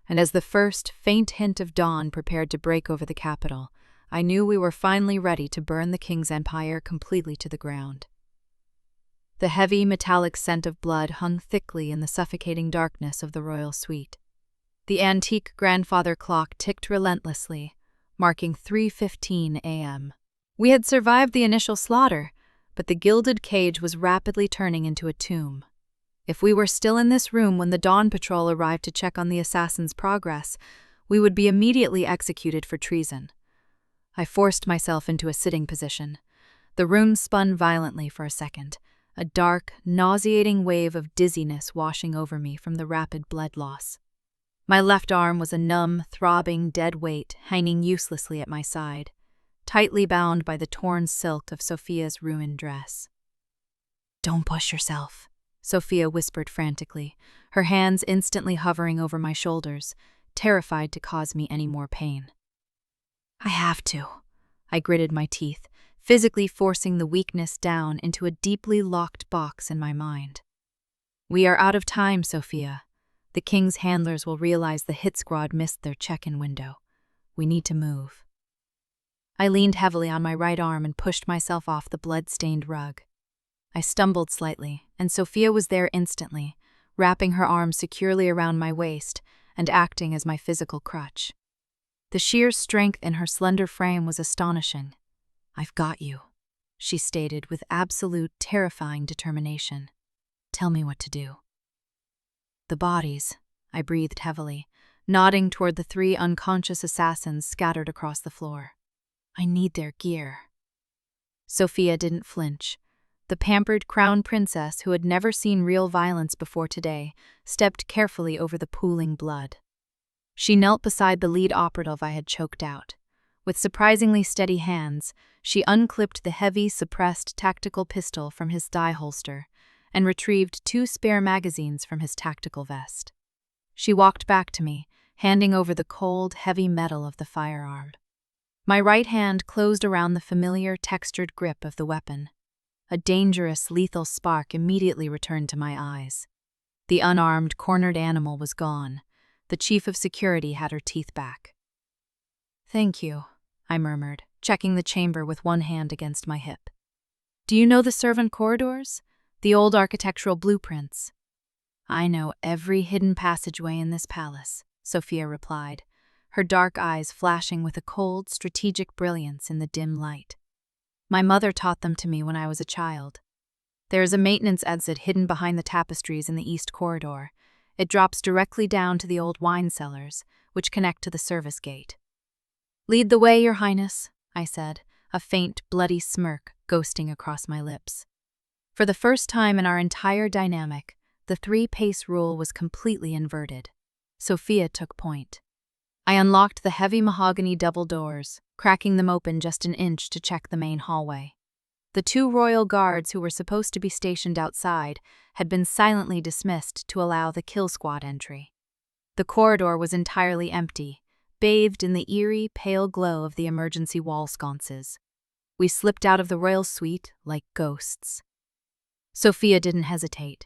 and as the first faint hint of dawn prepared to break over the capital, I knew we were finally ready to burn the king's empire completely to the ground. The heavy metallic scent of blood hung thickly in the suffocating darkness of the royal suite. The antique grandfather clock ticked relentlessly, marking 3:15 a.m. We had survived the initial slaughter, but the gilded cage was rapidly turning into a tomb. If we were still in this room when the Dawn Patrol arrived to check on the assassin's progress, we would be immediately executed for treason. I forced myself into a sitting position. The room spun violently for a second, a dark, nauseating wave of dizziness washing over me from the rapid blood loss. My left arm was a numb, throbbing, dead weight hanging uselessly at my side, tightly bound by the torn silk of Sophia's ruined dress. "Don't push yourself," Sophia whispered frantically, her hands instantly hovering over my shoulders, terrified to cause me any more pain. "I have to," I gritted my teeth, physically forcing the weakness down into a deeply locked box in my mind. "We are out of time, Sophia. The king's handlers will realize the hit squad missed their check-in window. We need to move." I leaned heavily on my right arm and pushed myself off the blood-stained rug. I stumbled slightly, and Sophia was there instantly, wrapping her arms securely around my waist and acting as my physical crutch. The sheer strength in her slender frame was astonishing. "I've got you," she stated with absolute, terrifying determination. "Tell me what to do." "The bodies," I breathed heavily, nodding toward the 3 unconscious assassins scattered across the floor. "I need their gear." Sophia didn't flinch. The pampered crown princess, who had never seen real violence before today, stepped carefully over the pooling blood. She knelt beside the lead operative I had choked out. With surprisingly steady hands, she unclipped the heavy, suppressed tactical pistol from his thigh holster and retrieved 2 spare magazines from his tactical vest. She walked back to me, handing over the cold, heavy metal of the firearm. My right hand closed around the familiar, textured grip of the weapon. A dangerous, lethal spark immediately returned to my eyes. The unarmed, cornered animal was gone. The chief of security had her teeth back. "Thank you," I murmured, checking the chamber with one hand against my hip. "Do you know the servant corridors? The old architectural blueprints?" "I know every hidden passageway in this palace," Sophia replied, her dark eyes flashing with a cold, strategic brilliance in the dim light. "My mother taught them to me when I was a child. There is a maintenance exit hidden behind the tapestries in the east corridor. It drops directly down to the old wine cellars, which connect to the service gate." "Lead the way, Your Highness," I said, a faint, bloody smirk ghosting across my lips. For the first time in our entire dynamic, the 3-pace rule was completely inverted. Sophia took point. I unlocked the heavy mahogany double doors, cracking them open just an inch to check the main hallway. The 2 royal guards who were supposed to be stationed outside had been silently dismissed to allow the kill squad entry. The corridor was entirely empty, bathed in the eerie, pale glow of the emergency wall sconces. We slipped out of the royal suite like ghosts. Sophia didn't hesitate.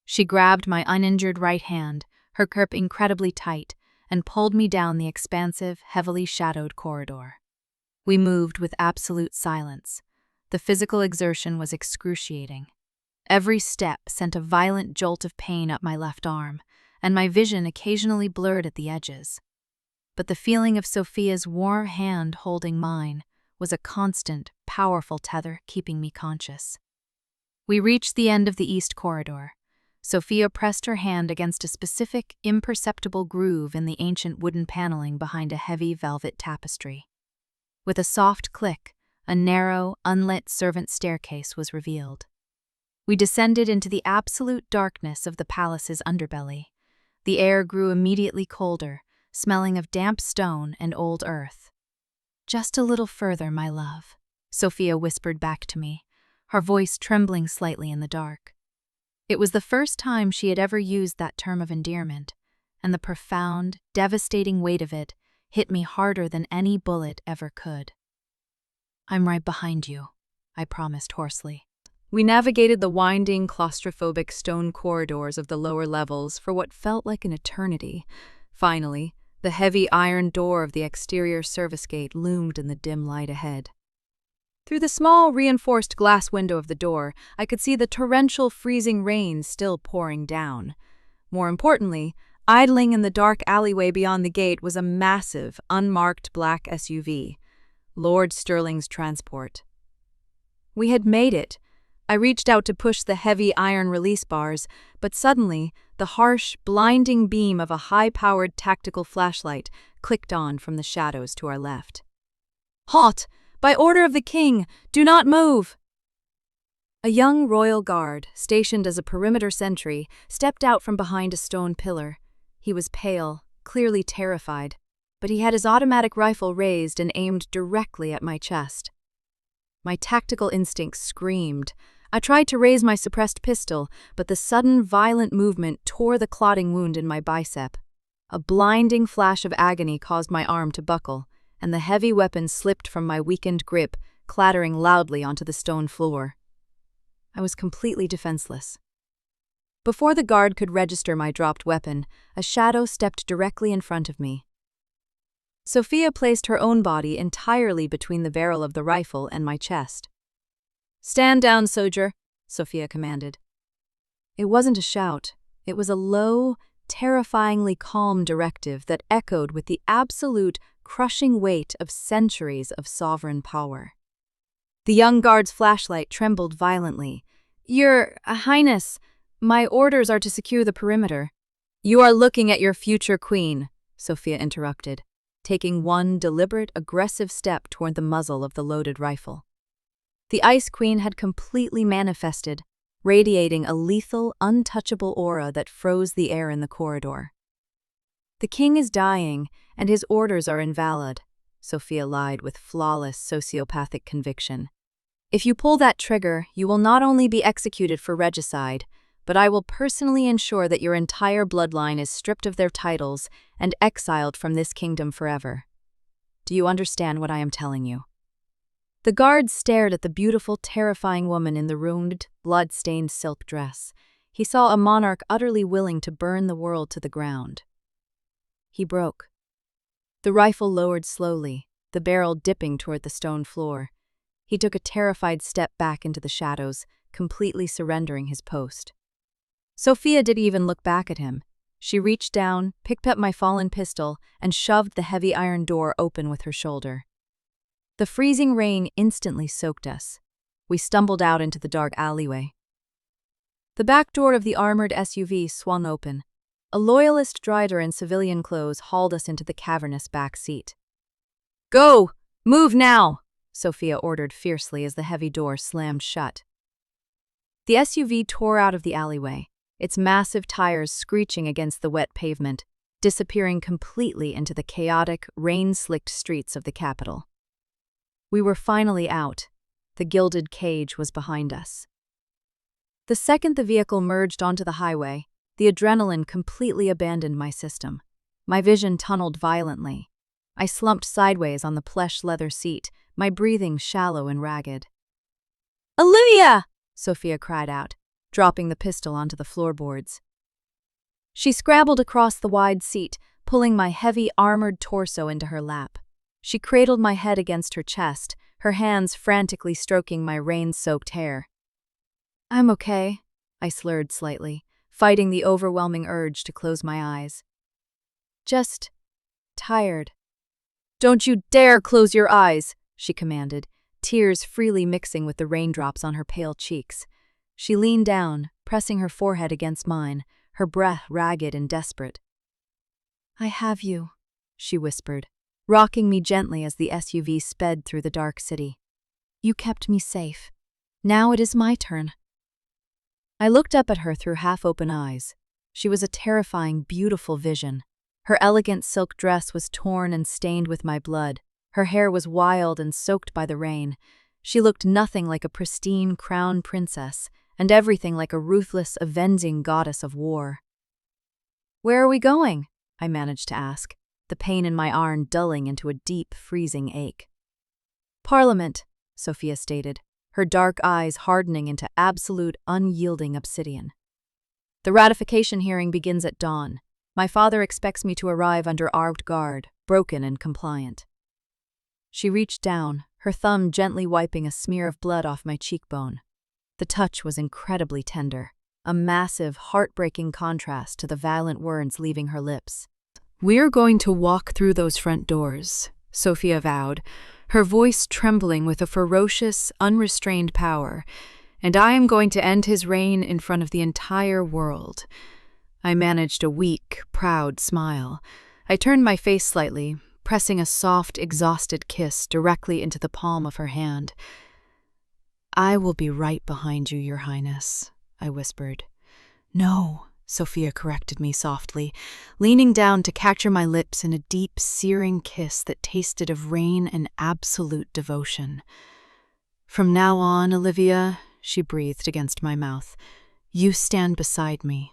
She grabbed my uninjured right hand, her grip incredibly tight, and pulled me down the expansive, heavily shadowed corridor. We moved with absolute silence. The physical exertion was excruciating. Every step sent a violent jolt of pain up my left arm, and my vision occasionally blurred at the edges. But the feeling of Sophia's warm hand holding mine was a constant, powerful tether keeping me conscious. We reached the end of the east corridor. Sophia pressed her hand against a specific, imperceptible groove in the ancient wooden paneling behind a heavy velvet tapestry. With a soft click, a narrow, unlit servant staircase was revealed. We descended into the absolute darkness of the palace's underbelly. The air grew immediately colder, smelling of damp stone and old earth. "Just a little further, my love," Sophia whispered back to me, her voice trembling slightly in the dark. It was the first time she had ever used that term of endearment, and the profound, devastating weight of it hit me harder than any bullet ever could. "I'm right behind you," I promised hoarsely. We navigated the winding, claustrophobic stone corridors of the lower levels for what felt like an eternity. Finally, the heavy iron door of the exterior service gate loomed in the dim light ahead. Through the small, reinforced glass window of the door, I could see the torrential, freezing rain still pouring down. More importantly, idling in the dark alleyway beyond the gate was a massive, unmarked black SUV, Lord Stirling's transport. We had made it. I reached out to push the heavy iron release bars, but suddenly, the harsh, blinding beam of a high-powered tactical flashlight clicked on from the shadows to our left. "Halt! By order of the king, do not move!" A young royal guard, stationed as a perimeter sentry, stepped out from behind a stone pillar. He was pale, clearly terrified, but he had his automatic rifle raised and aimed directly at my chest. My tactical instincts screamed. I tried to raise my suppressed pistol, but the sudden, violent movement tore the clotting wound in my bicep. A blinding flash of agony caused my arm to buckle, and the heavy weapon slipped from my weakened grip, clattering loudly onto the stone floor. I was completely defenseless. Before the guard could register my dropped weapon, a shadow stepped directly in front of me. Sophia placed her own body entirely between the barrel of the rifle and my chest. "Stand down, soldier," Sophia commanded. It wasn't a shout. It was a low, terrifyingly calm directive that echoed with the absolute, crushing weight of centuries of sovereign power. The young guard's flashlight trembled violently. "Your Highness, my orders are to secure the perimeter." "You are looking at your future queen," Sophia interrupted, taking one deliberate, aggressive step toward the muzzle of the loaded rifle. The Ice Queen had completely manifested, radiating a lethal, untouchable aura that froze the air in the corridor. "The king is dying, and his orders are invalid," Sophia lied with flawless sociopathic conviction. "If you pull that trigger, you will not only be executed for regicide, but I will personally ensure that your entire bloodline is stripped of their titles and exiled from this kingdom forever. Do you understand what I am telling you?" The guard stared at the beautiful, terrifying woman in the ruined, blood-stained silk dress. He saw a monarch utterly willing to burn the world to the ground. He broke. The rifle lowered slowly, the barrel dipping toward the stone floor. He took a terrified step back into the shadows, completely surrendering his post. Sophia didn't even look back at him. She reached down, picked up my fallen pistol, and shoved the heavy iron door open with her shoulder. The freezing rain instantly soaked us. We stumbled out into the dark alleyway. The back door of the armored SUV swung open. A loyalist driver in civilian clothes hauled us into the cavernous back seat. "Go! Move now!" Sophia ordered fiercely as the heavy door slammed shut. The SUV tore out of the alleyway, its massive tires screeching against the wet pavement, disappearing completely into the chaotic, rain-slicked streets of the capital. We were finally out. The gilded cage was behind us. The second the vehicle merged onto the highway, the adrenaline completely abandoned my system. My vision tunneled violently. I slumped sideways on the plush leather seat, my breathing shallow and ragged. "Olivia!" Sophia cried out, dropping the pistol onto the floorboards. She scrabbled across the wide seat, pulling my heavy, armored torso into her lap. She cradled my head against her chest, her hands frantically stroking my rain-soaked hair. "I'm okay," I slurred slightly, fighting the overwhelming urge to close my eyes. "Just tired." "Don't you dare close your eyes," she commanded, tears freely mixing with the raindrops on her pale cheeks. She leaned down, pressing her forehead against mine, her breath ragged and desperate. "I have you," she whispered, rocking me gently as the SUV sped through the dark city. "You kept me safe. Now it is my turn." I looked up at her through half-open eyes. She was a terrifying, beautiful vision. Her elegant silk dress was torn and stained with my blood. Her hair was wild and soaked by the rain. She looked nothing like a pristine crown princess, and everything like a ruthless, avenging goddess of war. "Where are we going?" I managed to ask, the pain in my arm dulling into a deep, freezing ache. "Parliament," Sophia stated, her dark eyes hardening into absolute, unyielding obsidian. "The ratification hearing begins at dawn. My father expects me to arrive under armed guard, broken and compliant." She reached down, her thumb gently wiping a smear of blood off my cheekbone. The touch was incredibly tender, a massive, heartbreaking contrast to the violent words leaving her lips. "We're going to walk through those front doors," Sophia vowed, her voice trembling with a ferocious, unrestrained power, "and I am going to end his reign in front of the entire world." I managed a weak, proud smile. I turned my face slightly, pressing a soft, exhausted kiss directly into the palm of her hand. "I will be right behind you, Your Highness," I whispered. "No," Sophia corrected me softly, leaning down to capture my lips in a deep, searing kiss that tasted of rain and absolute devotion. "From now on, Olivia," she breathed against my mouth, "you stand beside me."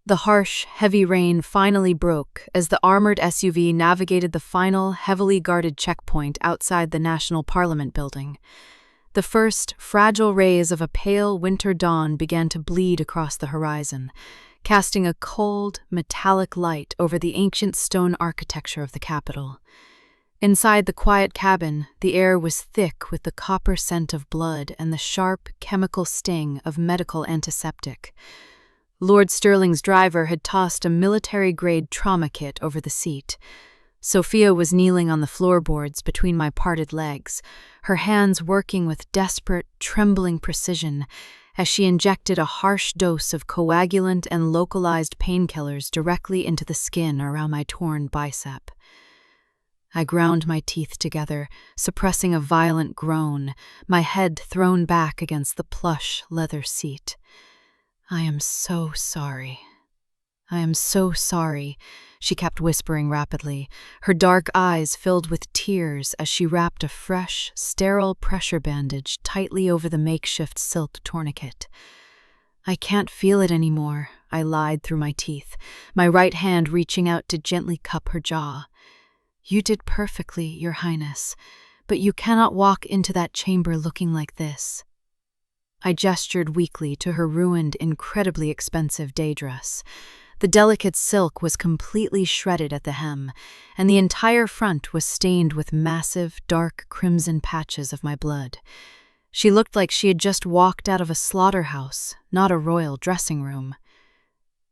The harsh, heavy rain finally broke as the armored SUV navigated the final, heavily guarded checkpoint outside the National Parliament building. The first, fragile rays of a pale winter dawn began to bleed across the horizon, casting a cold, metallic light over the ancient stone architecture of the capital. Inside the quiet cabin, the air was thick with the copper scent of blood and the sharp, chemical sting of medical antiseptic. Lord Sterling's driver had tossed a military-grade trauma kit over the seat. Sophia was kneeling on the floorboards between my parted legs, her hands working with desperate, trembling precision as she injected a harsh dose of coagulant and localized painkillers directly into the skin around my torn bicep. I ground my teeth together, suppressing a violent groan, my head thrown back against the plush leather seat. "I am so sorry. I am so sorry," she kept whispering rapidly, her dark eyes filled with tears as she wrapped a fresh, sterile pressure bandage tightly over the makeshift silk tourniquet. "I can't feel it anymore," I lied through my teeth, my right hand reaching out to gently cup her jaw. "You did perfectly, Your Highness, but you cannot walk into that chamber looking like this." I gestured weakly to her ruined, incredibly expensive day dress. The delicate silk was completely shredded at the hem, and the entire front was stained with massive, dark crimson patches of my blood. She looked like she had just walked out of a slaughterhouse, not a royal dressing room.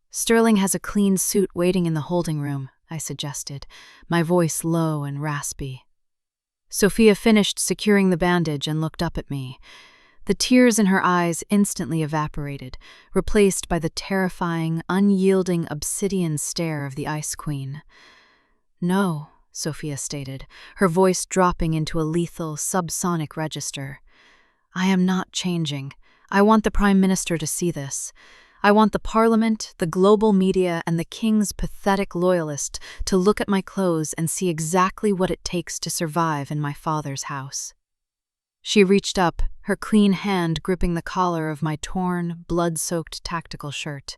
"Sterling has a clean suit waiting in the holding room," I suggested, my voice low and raspy. Sophia finished securing the bandage and looked up at me. The tears in her eyes instantly evaporated, replaced by the terrifying, unyielding obsidian stare of the Ice Queen. "No," Sophia stated, her voice dropping into a lethal, subsonic register. "I am not changing. I want the Prime Minister to see this. I want the Parliament, the global media, and the King's pathetic loyalist to look at my clothes and see exactly what it takes to survive in my father's house." She reached up, her clean hand gripping the collar of my torn, blood-soaked tactical shirt.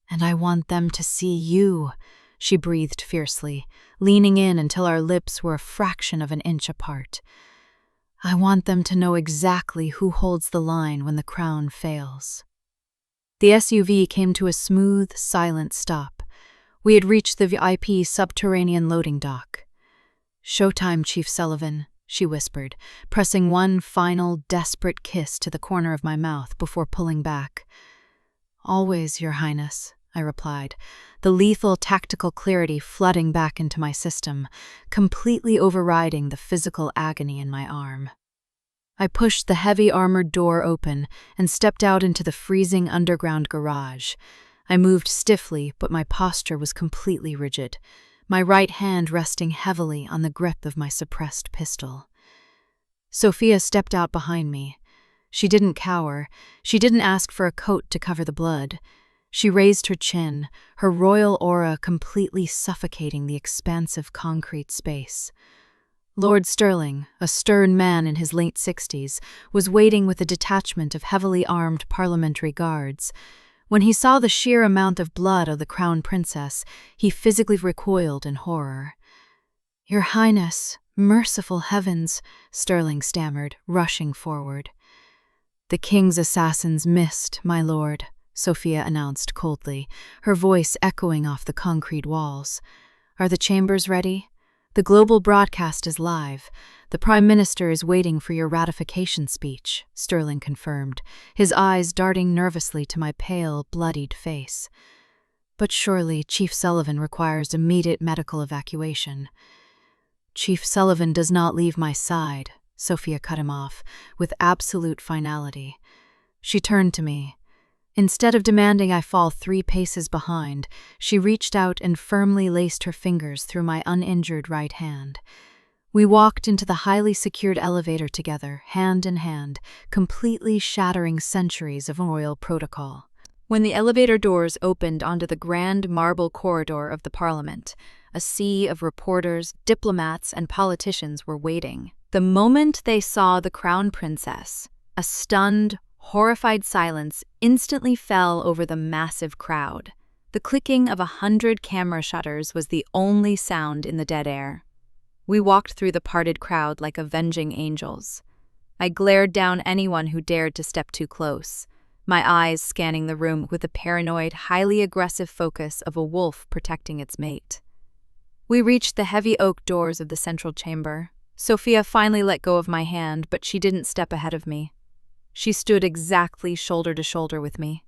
"And I want them to see you," she breathed fiercely, leaning in until our lips were a fraction of an inch apart. I want them to know exactly who holds the line when the crown fails. The SUV came to a smooth, silent stop. We had reached the VIP subterranean loading dock. "Showtime, Chief Sullivan," she whispered, pressing one final, desperate kiss to the corner of my mouth before pulling back. "Always, Your Highness," I replied, the lethal tactical clarity flooding back into my system, completely overriding the physical agony in my arm. I pushed the heavy armored door open and stepped out into the freezing underground garage. I moved stiffly, but my posture was completely rigid, my right hand resting heavily on the grip of my suppressed pistol. Sophia stepped out behind me. She didn't cower. She didn't ask for a coat to cover the blood. She raised her chin, her royal aura completely suffocating the expansive concrete space. Lord Sterling, a stern man in his late 60s, was waiting with a detachment of heavily armed parliamentary guards. When he saw the sheer amount of blood of the crown princess, he physically recoiled in horror. "Your Highness, merciful heavens," Sterling stammered, rushing forward. "The king's assassins missed, my lord," Sophia announced coldly, her voice echoing off the concrete walls. "Are the chambers ready? The global broadcast is live. The Prime Minister is waiting for your ratification speech," Sterling confirmed, his eyes darting nervously to my pale, bloodied face. "But surely Chief Sullivan requires immediate medical evacuation." "Chief Sullivan does not leave my side," Sophia cut him off, with absolute finality. She turned to me. Instead of demanding I fall 3 paces behind, she reached out and firmly laced her fingers through my uninjured right hand. We walked into the highly secured elevator together, hand in hand, completely shattering centuries of royal protocol. When the elevator doors opened onto the grand marble corridor of the Parliament, a sea of reporters, diplomats, and politicians were waiting. The moment they saw the Crown Princess, a stunned, horrified silence instantly fell over the massive crowd. The clicking of 100 camera shutters was the only sound in the dead air. We walked through the parted crowd like avenging angels. I glared down anyone who dared to step too close, my eyes scanning the room with the paranoid, highly aggressive focus of a wolf protecting its mate. We reached the heavy oak doors of the central chamber. Sophia finally let go of my hand, but she didn't step ahead of me. She stood exactly shoulder to shoulder with me.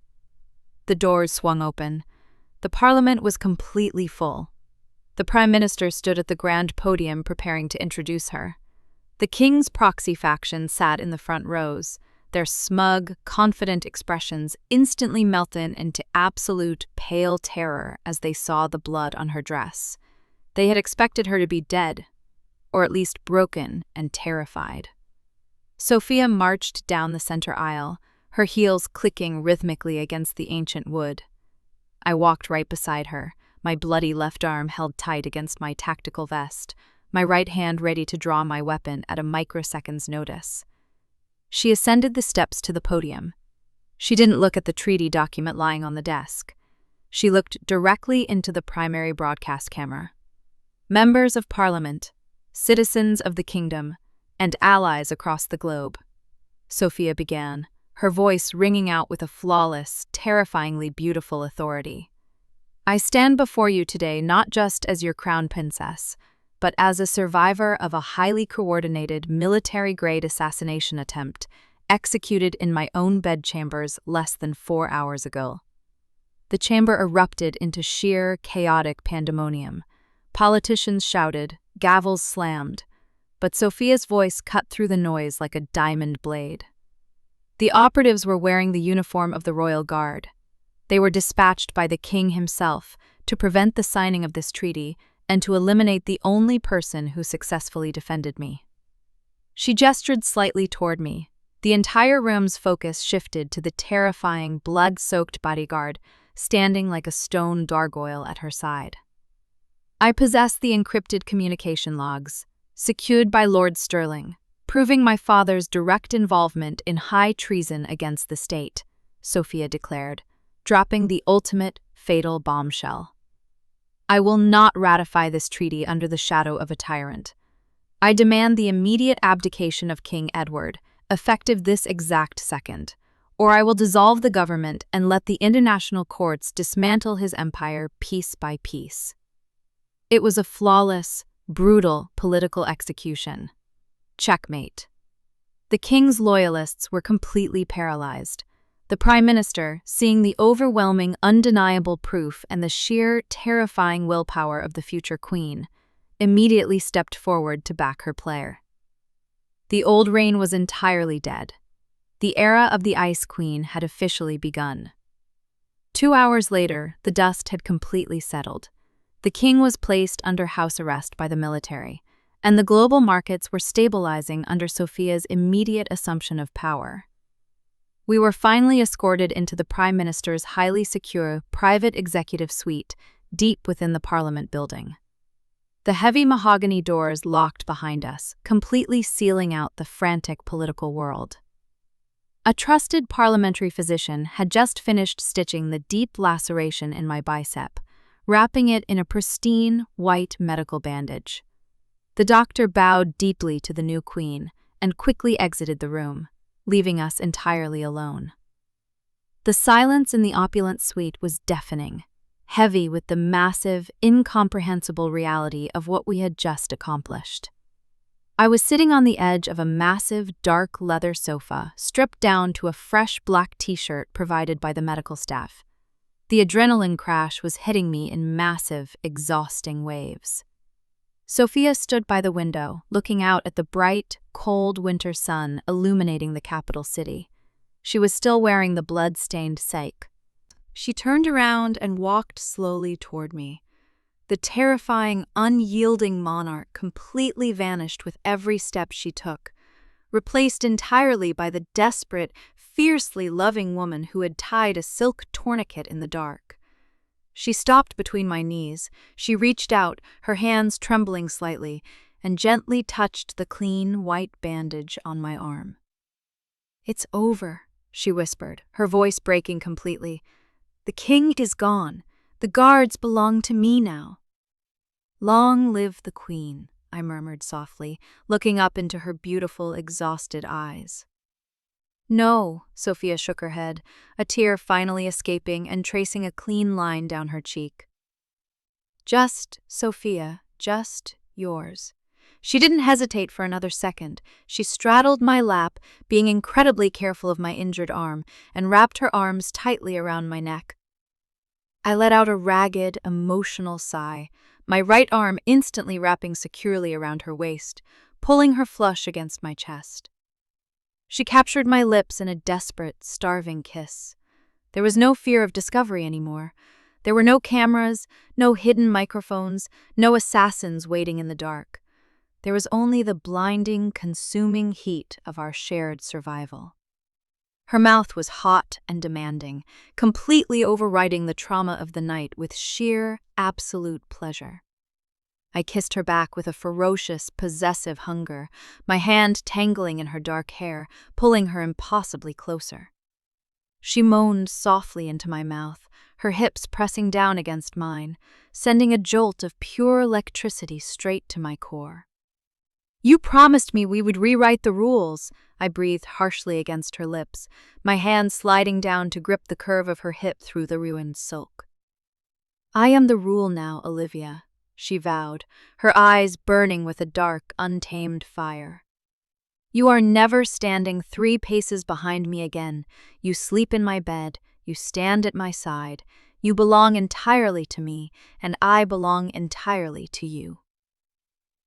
The doors swung open. The Parliament was completely full. The Prime Minister stood at the grand podium preparing to introduce her. The King's proxy faction sat in the front rows, their smug, confident expressions instantly melted into absolute pale terror as they saw the blood on her dress. They had expected her to be dead, or at least broken and terrified. Sophia marched down the center aisle, her heels clicking rhythmically against the ancient wood. I walked right beside her, my bloody left arm held tight against my tactical vest, my right hand ready to draw my weapon at a microsecond's notice. She ascended the steps to the podium. She didn't look at the treaty document lying on the desk. She looked directly into the primary broadcast camera. "Members of Parliament, citizens of the kingdom, and allies across the globe," Sophia began, her voice ringing out with a flawless, terrifyingly beautiful authority. "I stand before you today not just as your crown princess, but as a survivor of a highly coordinated military-grade assassination attempt executed in my own bedchambers less than 4 hours ago." The chamber erupted into sheer, chaotic pandemonium. Politicians shouted, gavels slammed, but Sophia's voice cut through the noise like a diamond blade. The operatives were wearing the uniform of the Royal Guard. They were dispatched by the king himself to prevent the signing of this treaty and to eliminate the only person who successfully defended me. She gestured slightly toward me. The entire room's focus shifted to the terrifying, blood-soaked bodyguard standing like a stone gargoyle at her side. I possessed the encrypted communication logs, secured by Lord Sterling, proving my father's direct involvement in high treason against the state, Sophia declared, dropping the ultimate, fatal bombshell. I will not ratify this treaty under the shadow of a tyrant. I demand the immediate abdication of King Edward, effective this exact second, or I will dissolve the government and let the international courts dismantle his empire piece by piece." It was a flawless, brutal political execution. Checkmate. The king's loyalists were completely paralyzed. The prime minister, seeing the overwhelming, undeniable proof and the sheer, terrifying willpower of the future queen, immediately stepped forward to back her player. The old reign was entirely dead. The era of the Ice Queen had officially begun. 2 hours later, the dust had completely settled. The king was placed under house arrest by the military, and the global markets were stabilizing under Sophia's immediate assumption of power. We were finally escorted into the Prime Minister's highly secure private executive suite deep within the Parliament building. The heavy mahogany doors locked behind us, completely sealing out the frantic political world. A trusted parliamentary physician had just finished stitching the deep laceration in my bicep, wrapping it in a pristine, white medical bandage. The doctor bowed deeply to the new queen and quickly exited the room, leaving us entirely alone. The silence in the opulent suite was deafening, heavy with the massive, incomprehensible reality of what we had just accomplished. I was sitting on the edge of a massive, dark leather sofa, stripped down to a fresh black t-shirt provided by the medical staff. The adrenaline crash was hitting me in massive, exhausting waves. Sophia stood by the window, looking out at the bright, cold winter sun illuminating the capital city. She was still wearing the blood-stained sapphic. She turned around and walked slowly toward me. The terrifying, unyielding monarch completely vanished with every step she took, replaced entirely by the desperate, fiercely loving woman who had tied a silk tourniquet in the dark. She stopped between my knees. She reached out, her hands trembling slightly, and gently touched the clean, white bandage on my arm. "It's over," she whispered, her voice breaking completely. "The king is gone. The guards belong to me now." "Long live the queen," I murmured softly, looking up into her beautiful, exhausted eyes. "No," Sophia shook her head, a tear finally escaping and tracing a clean line down her cheek. "Just, Sophia, just yours." She didn't hesitate for another second. She straddled my lap, being incredibly careful of my injured arm, and wrapped her arms tightly around my neck. I let out a ragged, emotional sigh, my right arm instantly wrapping securely around her waist, pulling her flush against my chest. She captured my lips in a desperate, starving kiss. There was no fear of discovery anymore. There were no cameras, no hidden microphones, no assassins waiting in the dark. There was only the blinding, consuming heat of our shared survival. Her mouth was hot and demanding, completely overriding the trauma of the night with sheer, absolute pleasure. I kissed her back with a ferocious, possessive hunger, my hand tangling in her dark hair, pulling her impossibly closer. She moaned softly into my mouth, her hips pressing down against mine, sending a jolt of pure electricity straight to my core. "You promised me we would rewrite the rules," I breathed harshly against her lips, my hand sliding down to grip the curve of her hip through the ruined silk. "I am the rule now, Olivia," she vowed, her eyes burning with a dark, untamed fire. "You are never standing 3 paces behind me again. You sleep in my bed, you stand at my side, you belong entirely to me, and I belong entirely to you."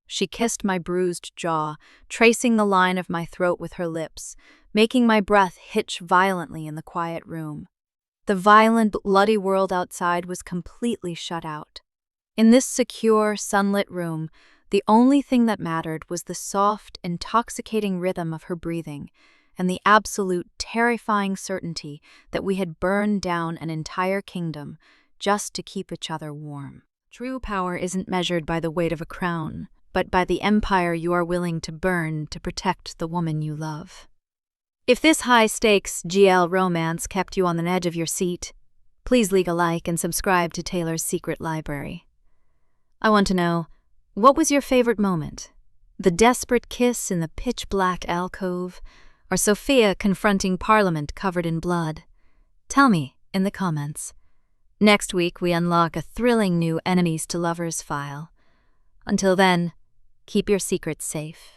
She kissed my bruised jaw, tracing the line of my throat with her lips, making my breath hitch violently in the quiet room. The violent, bloody world outside was completely shut out. In this secure, sunlit room, the only thing that mattered was the soft, intoxicating rhythm of her breathing and the absolute, terrifying certainty that we had burned down an entire kingdom just to keep each other warm. True power isn't measured by the weight of a crown, but by the empire you are willing to burn to protect the woman you love. If this high-stakes GL romance kept you on the edge of your seat, please leave a like and subscribe to Taylor's Secret Library. I want to know, what was your favorite moment? The desperate kiss in the pitch-black alcove, or Sophia confronting Parliament covered in blood? Tell me in the comments. Next week we unlock a thrilling new enemies to lovers file. Until then, keep your secrets safe.